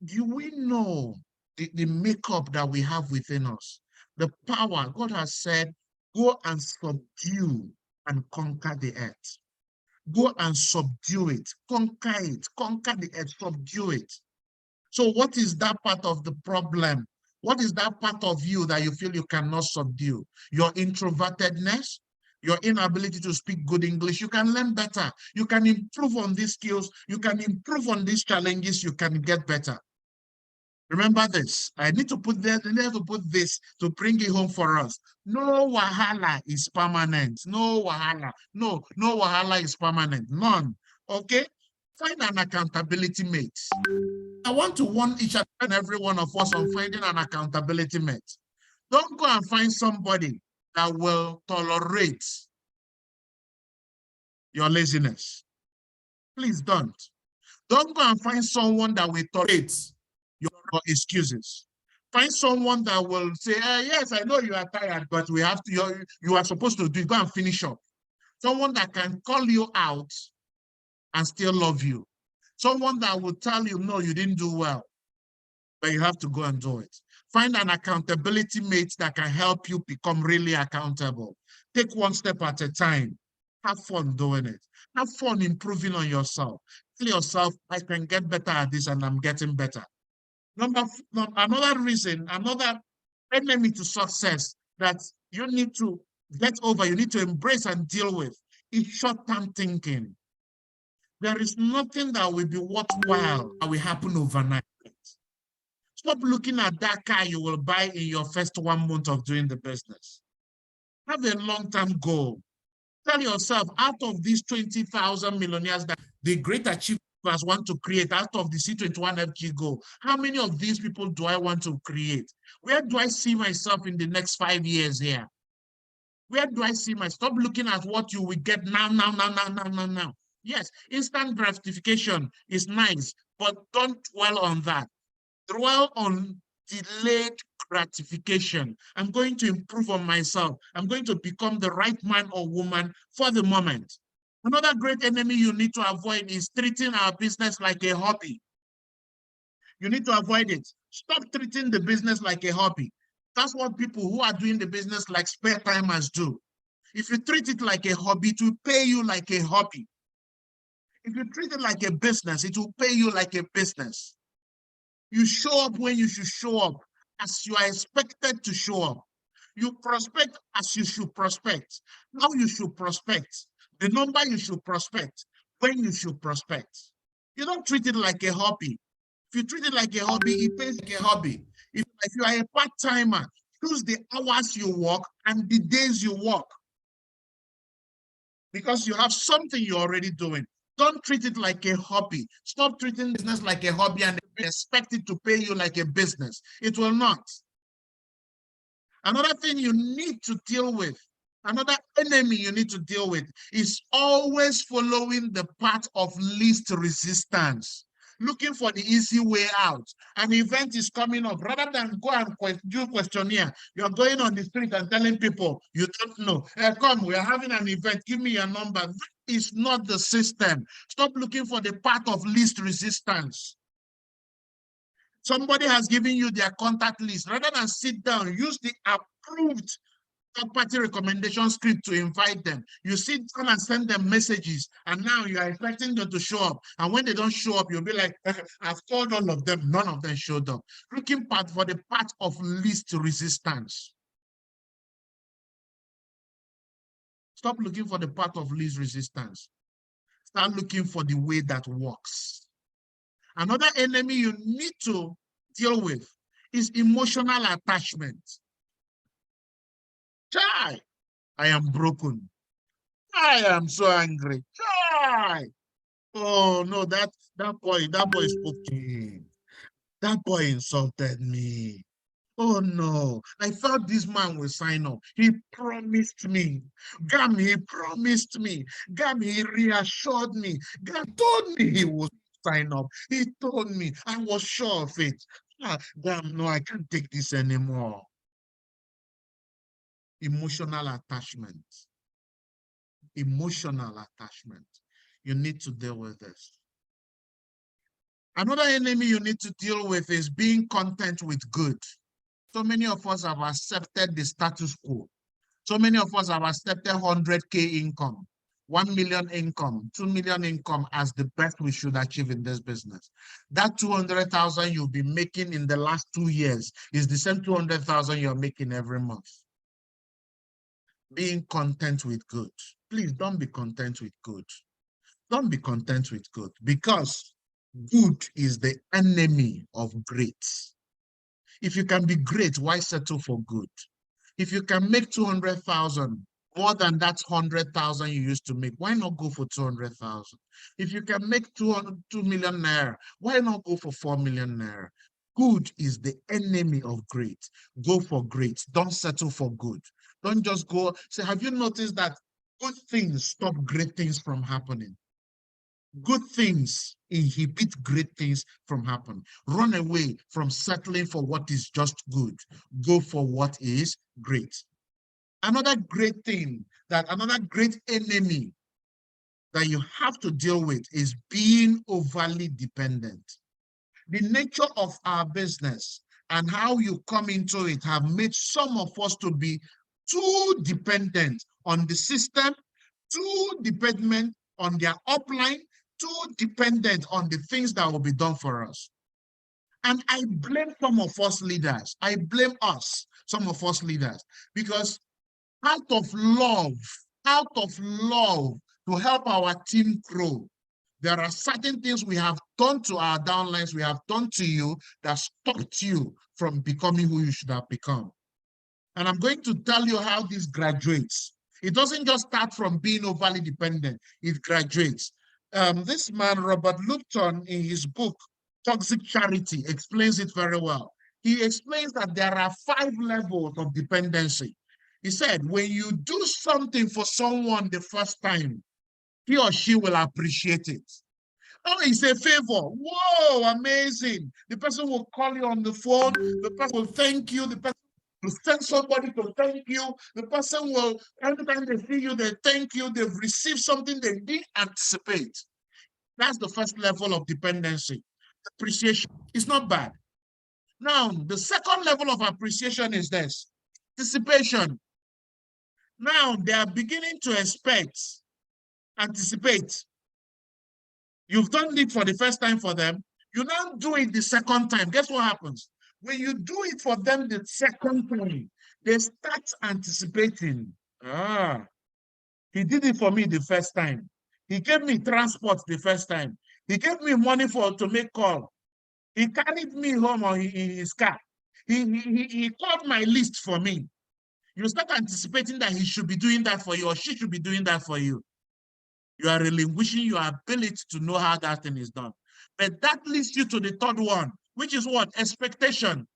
Do we know the makeup that we have within us? The power, God has said, go and subdue and conquer the earth. Go and subdue it, conquer the earth, subdue it. So what is that part of the problem? What is that part of you that you feel you cannot subdue? Your introvertedness, your inability to speak good English. You can learn better. You can improve on these skills. You can improve on these challenges. You can get better. Remember this. I need to put this to bring it home for us. No wahala is permanent. No wahala. No wahala is permanent. None. Okay? Find an accountability mate. I want to warn each and every one of us on finding an accountability mate. Don't go and find somebody that will tolerate your laziness. Please don't. Don't go and find someone that will tolerate your excuses. Find someone that will say, yes, I know you are tired, but we have to, you are supposed to do it. Go and finish up. Someone that can call you out and still love you. Someone that will tell you, no, you didn't do well, but you have to go and do it. Find an accountability mate that can help you become really accountable. Take one step at a time. Have fun doing it. Have fun improving on yourself. Tell yourself, I can get better at this and I'm getting better. Another reason, another enemy to success that you need to get over, you need to embrace and deal with is short-term thinking. There is nothing that will be worthwhile that will happen overnight. Stop looking at that car you will buy in your first 1 month of doing the business. Have a long-term goal. Tell yourself, out of these 20,000 millionaires that the great achievers want to create out of the C21FG goal, how many of these people do I want to create? Where do I see myself in the next 5 years here? Where do I see myself? Stop looking at what you will get now. Yes, instant gratification is nice, but don't dwell on that. Dwell on delayed gratification. I'm going to improve on myself. I'm going to become the right man or woman for the moment. Another great enemy you need to avoid is treating our business like a hobby. You need to avoid it. Stop treating the business like a hobby. That's what people who are doing the business like spare timers do. If you treat it like a hobby, it will pay you like a hobby. If you treat it like a business, it will pay you like a business. You show up when you should show up, as you are expected to show up. You prospect as you should prospect, how you should prospect, the number you should prospect, when you should prospect. You don't treat it like a hobby. If you treat it like a hobby, it pays like a hobby. If you are a part-timer, choose the hours you work and the days you work, because you have something you're already doing. Don't treat it like a hobby. Stop treating business like a hobby and expect it to pay you like a business. It will not. Another thing you need to deal with, another enemy you need to deal with is always following the path of least resistance. Looking for the easy way out. An event is coming up. Rather than go and do questionnaire, you're going on the street and telling people you don't know. Come, we're having an event. Give me your number. That is not the system. Stop looking for the path of least resistance. Somebody has given you their contact list. Rather than sit down, use the approved third-party recommendation script to invite them. You sit down and send them messages, and now you are expecting them to show up. And when they don't show up, you'll be like, I've called all of them, none of them showed up. Looking for the path of least resistance. Stop looking for the path of least resistance. Start looking for the way that works. Another enemy you need to deal with is emotional attachment. Chai, I am broken. I am so angry. Chai. Oh no, that boy spoke to me. That boy insulted me. Oh no, I thought this man would sign up. He promised me. Gam, he promised me. Gam, he reassured me. Gam told me he would sign up. He told me. I was sure of it. Gam, no, I can't take this anymore. Emotional attachment. Emotional attachment. You need to deal with this. Another enemy you need to deal with is being content with good. So many of us have accepted the status quo. So many of us have accepted 100K income, 1 million income, 2 million income as the best we should achieve in this business. That 200,000 you'll be making in the last 2 years is the same 200,000 you're making every month. Being content with good. Please don't be content with good. Don't be content with good, because good is the enemy of great. If you can be great, why settle for good? If you can make 200,000, more than that 100,000 you used to make, why not go for 200,000? If you can make 2 million naira, why not go for 4 million naira? Good is the enemy of great. Go for great. Don't settle for good. Don't just go. Say, have you noticed that good things stop great things from happening? Good things inhibit great things from happening. Run away from settling for what is just good. Go for what is great. Another great thing, another great enemy that you have to deal with is being overly dependent. The nature of our business and how you come into it have made some of us to be too dependent on the system, too dependent on their upline, too dependent on the things that will be done for us. And I blame some of us leaders. I blame us, some of us leaders, because out of love to help our team grow, there are certain things we have done to our downlines, we have done to you that stopped you from becoming who you should have become. And I'm going to tell you how this graduates. It doesn't just start from being overly dependent, it graduates. This man, Robert Lupton, in his book, Toxic Charity, explains it very well. He explains that there are 5 levels of dependency. He said, when you do something for someone the first time, he or she will appreciate it. Oh, it's a favor. Whoa, amazing. The person will call you on the phone. The person will thank you. The person will send somebody to thank you. The person will, every time they see you, they thank you. They've received something they didn't anticipate. That's the first level of dependency. Appreciation. It's not bad. Now, the second level of appreciation is this: anticipation. Now, they are beginning to anticipate. You've done it for the first time for them. You now do it the second time. Guess what happens? When you do it for them the second time, they start anticipating. Ah, he did it for me the first time. He gave me transport the first time. He gave me money to make call. He carried me home in his car. He called my list for me. You start anticipating that he should be doing that for you, or she should be doing that for you. You are relinquishing your ability to know how that thing is done. But that leads you to the third one, which is what? Expectation.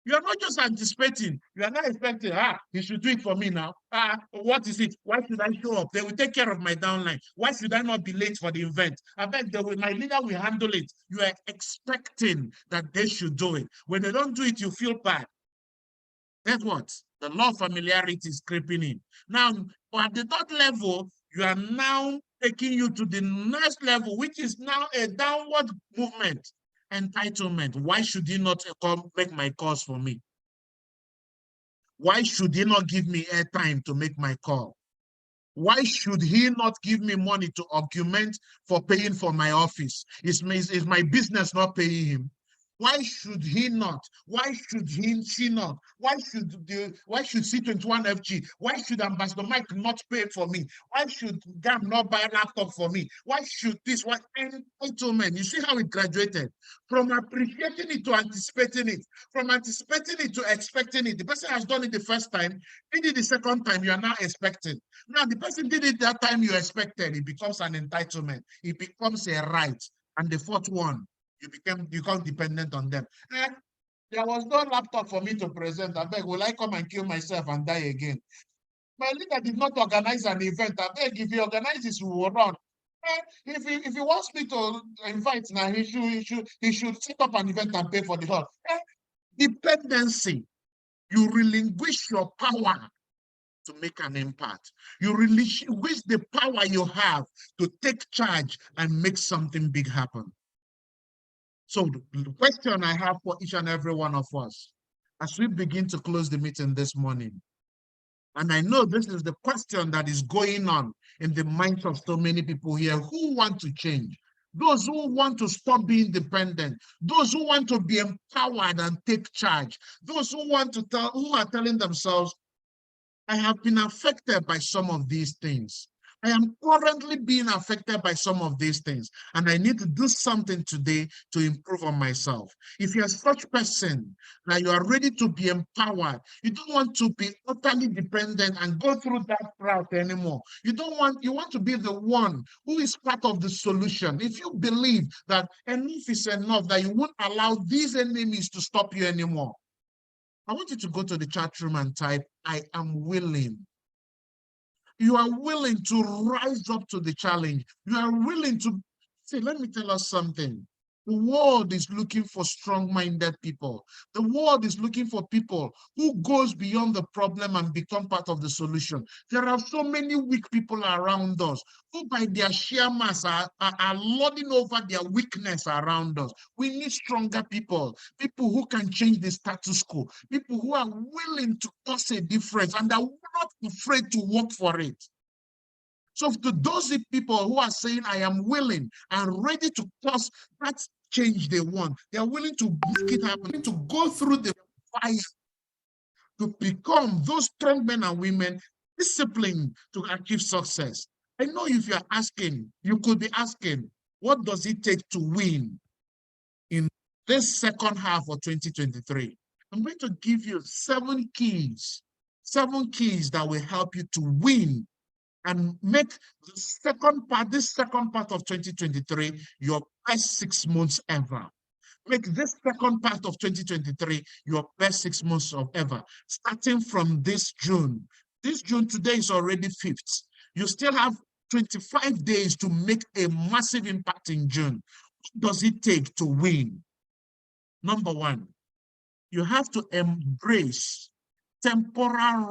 You are not just anticipating. You are not expecting, he should do it for me now. What is it? Why should I show up? They will take care of my downline. Why should I not be late for the event? I bet my leader will handle it. You are expecting that they should do it. When they don't do it, you feel bad. Guess what? The law of familiarity is creeping in. Now, at the third level, you are now taking you to the next level, which is now a downward movement. Entitlement. Why should he not make my calls for me? Why should he not give me airtime to make my call? Why should he not give me money to augment for paying for my office? Is my business not paying him? Why should he not? Why should she not? Why should C21FG? Why should Ambassador Mike not pay for me? Why should GAM not buy a laptop for me? Why should this? Why entitlement? You see how it graduated from appreciating it to anticipating it, from anticipating it to expecting it. The person has done it the first time, did it the second time, you are now expecting. Now the person did it that time you expected. It becomes an entitlement. It becomes a right. And the fourth one, you become dependent on them. There was no laptop for me to present. I beg, will I come and kill myself and die again? My leader did not organize an event. I beg, if he organizes, we will run. If he wants me to invite now, he should set up an event and pay for the hall. Dependency. You relinquish your power to make an impact. You relinquish the power you have to take charge and make something big happen. So the question I have for each and every one of us, as we begin to close the meeting this morning, and I know this is the question that is going on in the minds of so many people here who want to change. Those who want to stop being dependent, those who want to be empowered and take charge, those who want to who are telling themselves, I have been affected by some of these things. I am currently being affected by some of these things, and I need to do something today to improve on myself. If you're such person that you are ready to be empowered, you don't want to be utterly dependent and go through that route anymore. You want to be the one who is part of the solution. If you believe that enough is enough, that you won't allow these enemies to stop you anymore, I want you to go to the chat room and type, I am willing. You are willing to rise up to the challenge. You are willing to say, let me tell us something. The world is looking for strong-minded people. The world is looking for people who goes beyond the problem and become part of the solution. There are so many weak people around us who by their sheer mass are lording over their weakness around us. We need stronger people, people who can change the status quo, people who are willing to cause a difference and are not afraid to work for it. So to those people who are saying, I am willing and ready to cause that change they want, they are willing to make it happen, to go through the fire, to become those strong men and women disciplined to achieve success. I know if you're asking, you could be asking, what does it take to win in this second half of 2023? I'm going to give you 7 keys that will help you to win and make this second part of 2023 your best 6 months ever. Make this second part of 2023 your best 6 months of ever, starting from this June. This June, today is already 5th. You still have 25 days to make a massive impact in June. What does it take to win? Number 1, you have to embrace temporary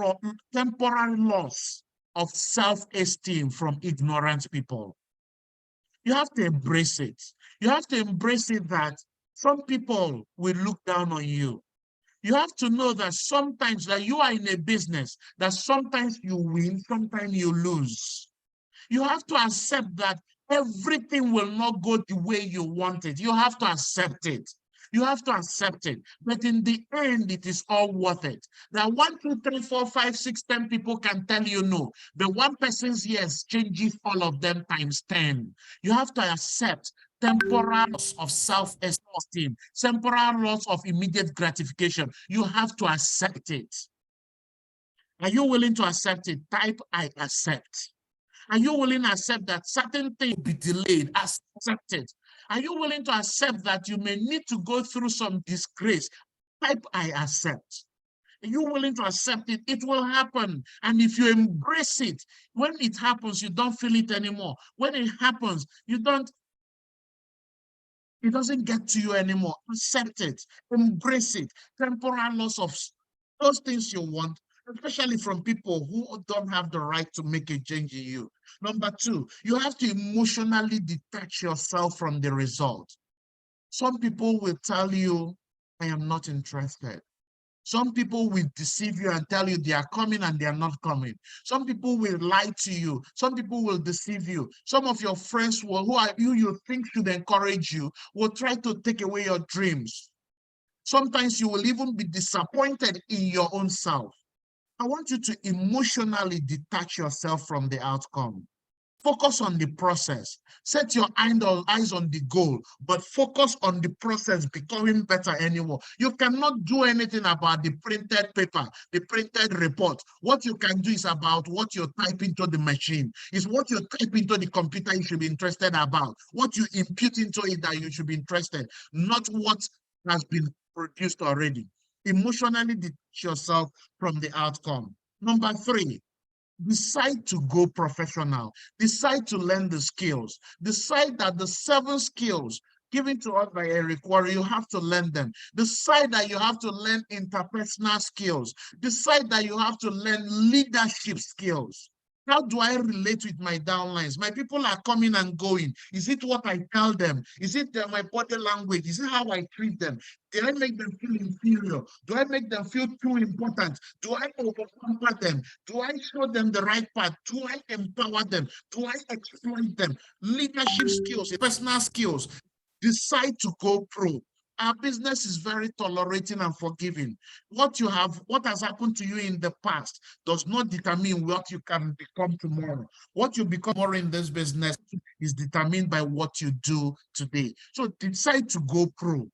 loss of self-esteem from ignorant people. You have to embrace it. You have to embrace it that some people will look down on you. You have to know that sometimes that you are in a business, that sometimes you win, sometimes you lose. You have to accept that everything will not go the way you want it. You have to accept it. You have to accept it. But in the end, it is all worth it. That 1, 2, 3, 4, 5, 6, 10 people can tell you no. But one person's yes changes all of them times 10. You have to accept temporal loss of self-esteem, temporal loss of immediate gratification. You have to accept it. Are you willing to accept it? Type, I accept. Are you willing to accept that certain things will be delayed? Accept it. Are you willing to accept that you may need to go through some disgrace? Type, I accept. Are you willing to accept it? It will happen. And if you embrace it, when it happens, you don't feel it anymore. When it happens, it doesn't get to you anymore. Accept it. Embrace it. Temporal loss of those things you want, especially from people who don't have the right to make a change in you. Number 2, you have to emotionally detach yourself from the result. Some people will tell you, I am not interested. Some people will deceive you and tell you they are coming and they are not coming. Some people will lie to you. Some people will deceive you. Some of your friends who you think should encourage you will try to take away your dreams. Sometimes you will even be disappointed in your own self. I want you to emotionally detach yourself from the outcome. Focus on the process. Set your eyes on the goal, but focus on the process becoming better anymore. You cannot do anything about the printed paper, the printed report. What you can do is about what you type into the machine. It's what you type into the computer you should be interested about. What you impute into it that you should be interested, not what has been produced already. Emotionally detach yourself from the outcome. Number 3, decide to go professional. Decide to learn the skills. Decide that the 7 skills given to us by Eric Warren, you have to learn them. Decide that you have to learn interpersonal skills. Decide that you have to learn leadership skills. How do I relate with my downlines? My people are coming and going. Is it what I tell them? Is it my body language? Is it how I treat them? Do I make them feel inferior? Do I make them feel too important? Do I overpower them? Do I show them the right path? Do I empower them? Do I exploit them? Leadership skills, personal skills. Decide to go pro. Our business is very tolerating and forgiving. What has happened to you in the past does not determine what you can become tomorrow. What you become tomorrow in this business is determined by what you do today. So decide to go pro.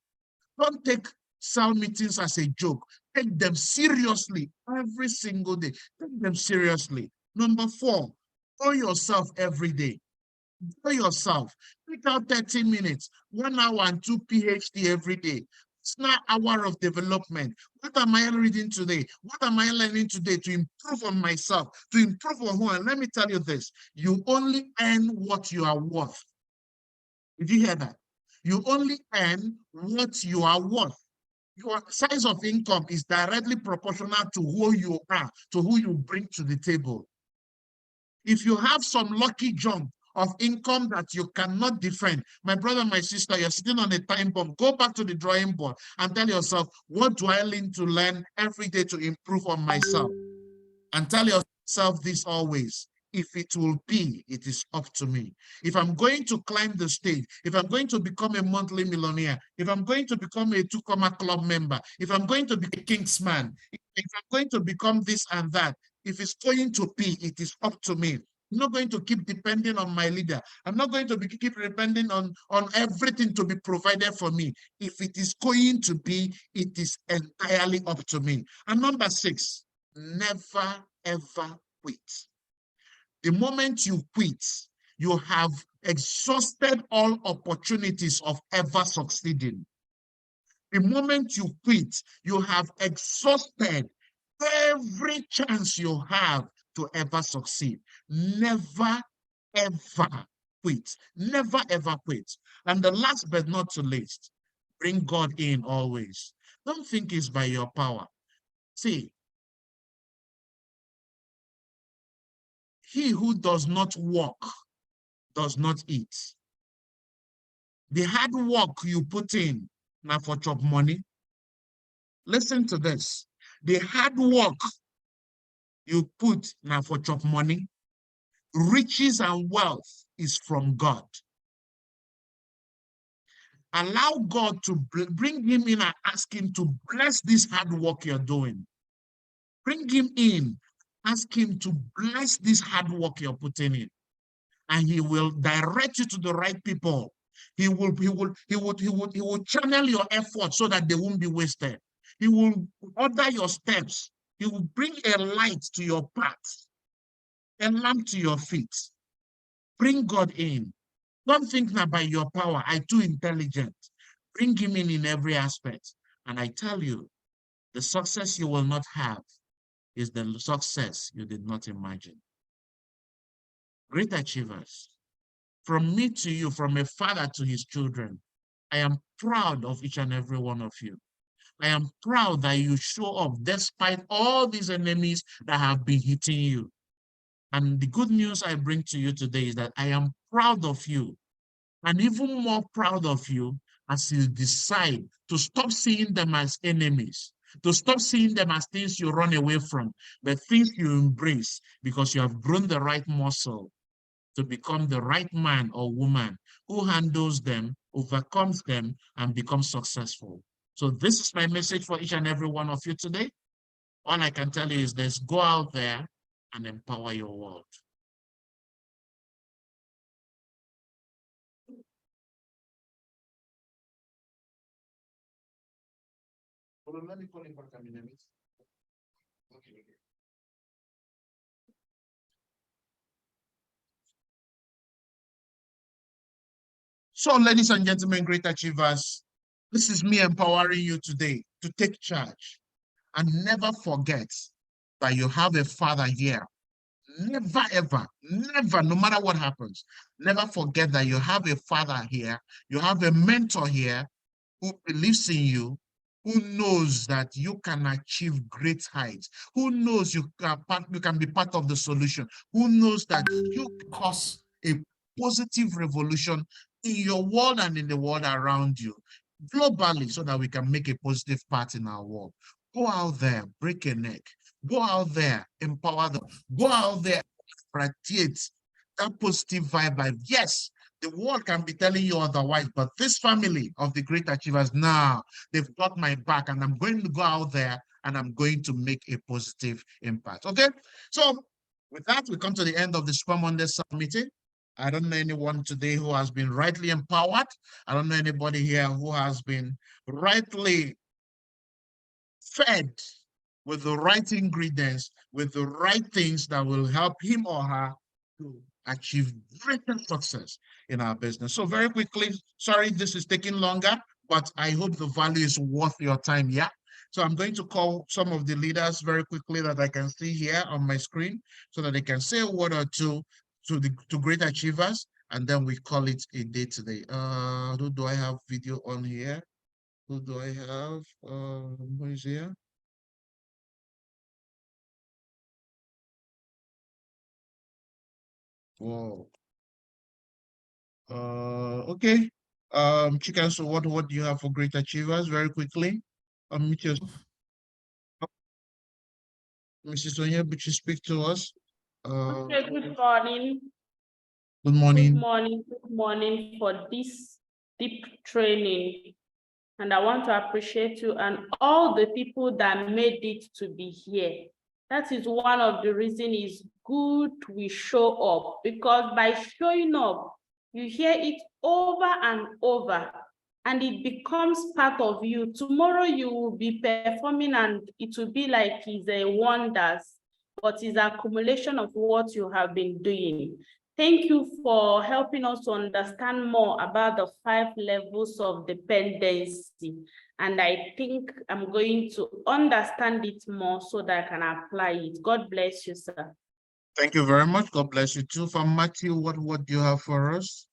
Don't take cell meetings as a joke. Take them seriously every single day. Take them seriously. Number 4, know yourself every day. Know yourself. Take out 30 minutes, 1 hour and 2 PhD every day. It's not an hour of development. What am I reading today? What am I learning today to improve on myself, to improve on who? And let me tell you this, you only earn what you are worth. Did you hear that? You only earn what you are worth. Your size of income is directly proportional to who you are, to who you bring to the table. If you have some lucky jump of income that you cannot defend, my brother, my sister, you're sitting on a time bomb. Go back to the drawing board and tell yourself, what do I need to learn every day to improve on myself? And tell yourself this always. If it will be, it is up to me. If I'm going to climb the stage, if I'm going to become a monthly millionaire, if I'm going to become a 2-comma club member, if I'm going to be a kingsman, if I'm going to become this and that, if it's going to be, it is up to me. I'm not going to keep depending on my leader. I'm not going to keep depending on everything to be provided for me. If it is going to be, it is entirely up to me. And number 6, never, ever quit. The moment you quit, you have exhausted all opportunities of ever succeeding. The moment you quit, you have exhausted every chance you have to ever succeed. Never, ever quit. Never, ever quit. And the last but not the least, bring God in always. Don't think it's by your power. See, he who does not walk does not eat. The hard work you put in now for chop money. Listen to this. The hard work you put now for chop money, riches and wealth is from God. Allow God to bring him in and ask him to bless this hard work you're doing. Bring him in, ask him to bless this hard work you're putting in. And he will direct you to the right people. He will channel your efforts so that they won't be wasted. He will order your steps. He will bring a light to your path, a lamp to your feet. Bring God in. Don't think that by your power, I'm too intelligent. Bring him in every aspect. And I tell you, the success you will not have is the success you did not imagine. Great achievers. From me to you, from a father to his children, I am proud of each and every one of you. I am proud that you show up despite all these enemies that have been hitting you. And the good news I bring to you today is that I am proud of you, and even more proud of you as you decide to stop seeing them as enemies, to stop seeing them as things you run away from, but things you embrace because you have grown the right muscle to become the right man or woman who handles them, overcomes them, and becomes successful. So this is my message for each and every one of you today. All I can tell you is this: go out there and empower your world. Hold on, let me call him back a minute. Okay. So, ladies and gentlemen, great achievers, this is me empowering you today to take charge and never forget that you have a father here. Never, ever, never, no matter what happens, never forget that you have a father here. You have a mentor here who believes in you, who knows that you can achieve great heights, who knows you can be part of the solution, who knows that you cause a positive revolution in your world and in the world around you, globally, so that we can make a positive part in our world. Go out there, break a neck. Go out there, empower them. Go out there, radiate that positive vibe. Like, yes, the world can be telling you otherwise, but this family of the great achievers, now they've got my back, and I'm going to go out there and I'm going to make a positive impact. Okay, so with that, we come to the end of the Super Monday meeting. I don't know anyone today who has been rightly empowered. I don't know anybody here who has been rightly fed with the right ingredients, with the right things that will help him or her to achieve greater success in our business. So very quickly, sorry this is taking longer, but I hope the value is worth your time. Yeah. So I'm going to call some of the leaders very quickly that I can see here on my screen so that they can say a word or two to great achievers, and then we call it a day today. Who do I have video on here? Who do I have? Who is here? Whoa. Okay. Chicken, so what do you have for great achievers? Very quickly. Meet yourself. Mrs. Sonia, would you speak to us? Okay, good morning. Good morning. Good morning for this deep training. And I want to appreciate you and all the people that made it to be here. That is one of the reasons it's good we show up, because by showing up, you hear it over and over, and it becomes part of you. Tomorrow you will be performing and it will be like it's a wonders, but it's accumulation of what you have been doing. Thank you for helping us to understand more about the 5 levels of dependency. And I think I'm going to understand it more so that I can apply it. God bless you, sir. Thank you very much. God bless you too. From Matthew, what do you have for us?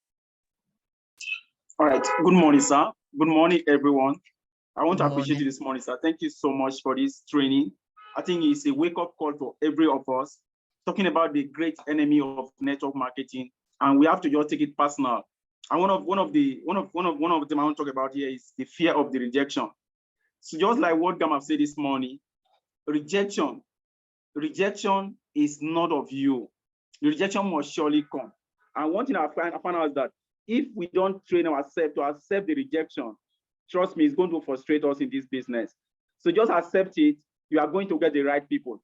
All right. Good morning, sir. Good morning, everyone. I want Good to appreciate you morning. this morning, sir. Thank you so much for this training. I think it's a wake-up call for every of us, talking about the great enemy of network marketing, and we have to just take it personal. And one of them I want to talk about here is the fear of the rejection. So just like what Gam have said this morning, rejection is not of you. The rejection must surely come. And one thing I found out is that if we don't train ourselves to accept the rejection, trust me, it's going to frustrate us in this business. So just accept it. You are going to get the right people.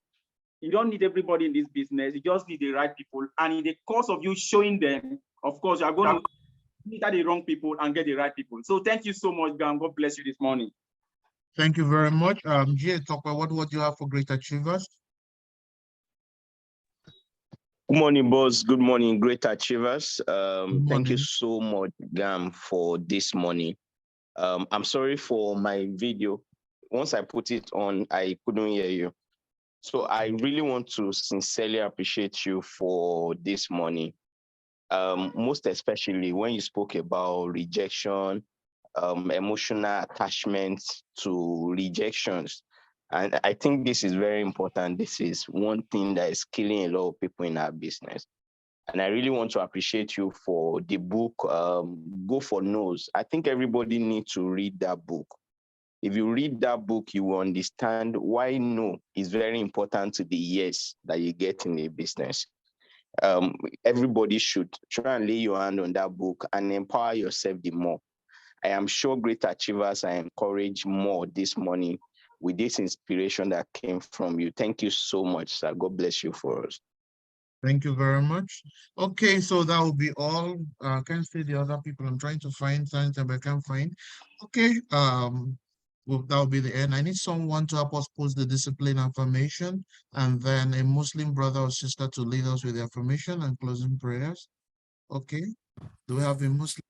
You don't need everybody in this business. You just need the right people. And in the course of you showing them, of course, you are going to meet the wrong people and get the right people. So thank you so much, Gam. God bless you this morning. Thank you very much. Jay, talk about what do you have for great achievers? Good morning, boss. Good morning, great achievers. Thank you Morning. so much, Gam, for this morning. I'm sorry for my video. Once I put it on, I couldn't hear you. So I really want to sincerely appreciate you for this morning. Most especially when you spoke about rejection, emotional attachment to rejections. And I think this is very important. This is one thing that is killing a lot of people in our business. And I really want to appreciate you for the book, Go for No's. I think everybody needs to read that book. If you read that book, you will understand why no is very important to the yes that you get in a business. Everybody should try and lay your hand on that book and empower yourself the more. I am sure great achievers are encouraged more this morning with this inspiration that came from you. Thank you so much, sir. God bless you for us. Thank you very much. Okay, so that will be all. I can't see the other people. I'm trying to find something, but I can't find. Okay, well, that will be the end. I need someone to help us post the discipline affirmation, and then a Muslim brother or sister to lead us with the affirmation and closing prayers. Okay, do we have a Muslim?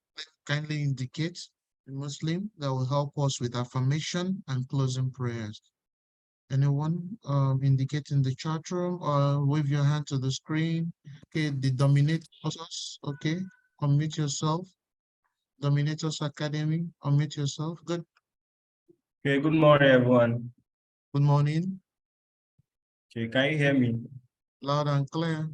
Kindly indicate a Muslim that will help us with affirmation and closing prayers. Anyone indicate in the chat room or wave your hand to the screen? Okay, the Dominators, okay, unmute yourself. Dominators Academy, unmute yourself. Good. Okay, good morning, everyone. Good morning, Okay, can you hear me? loud and clear.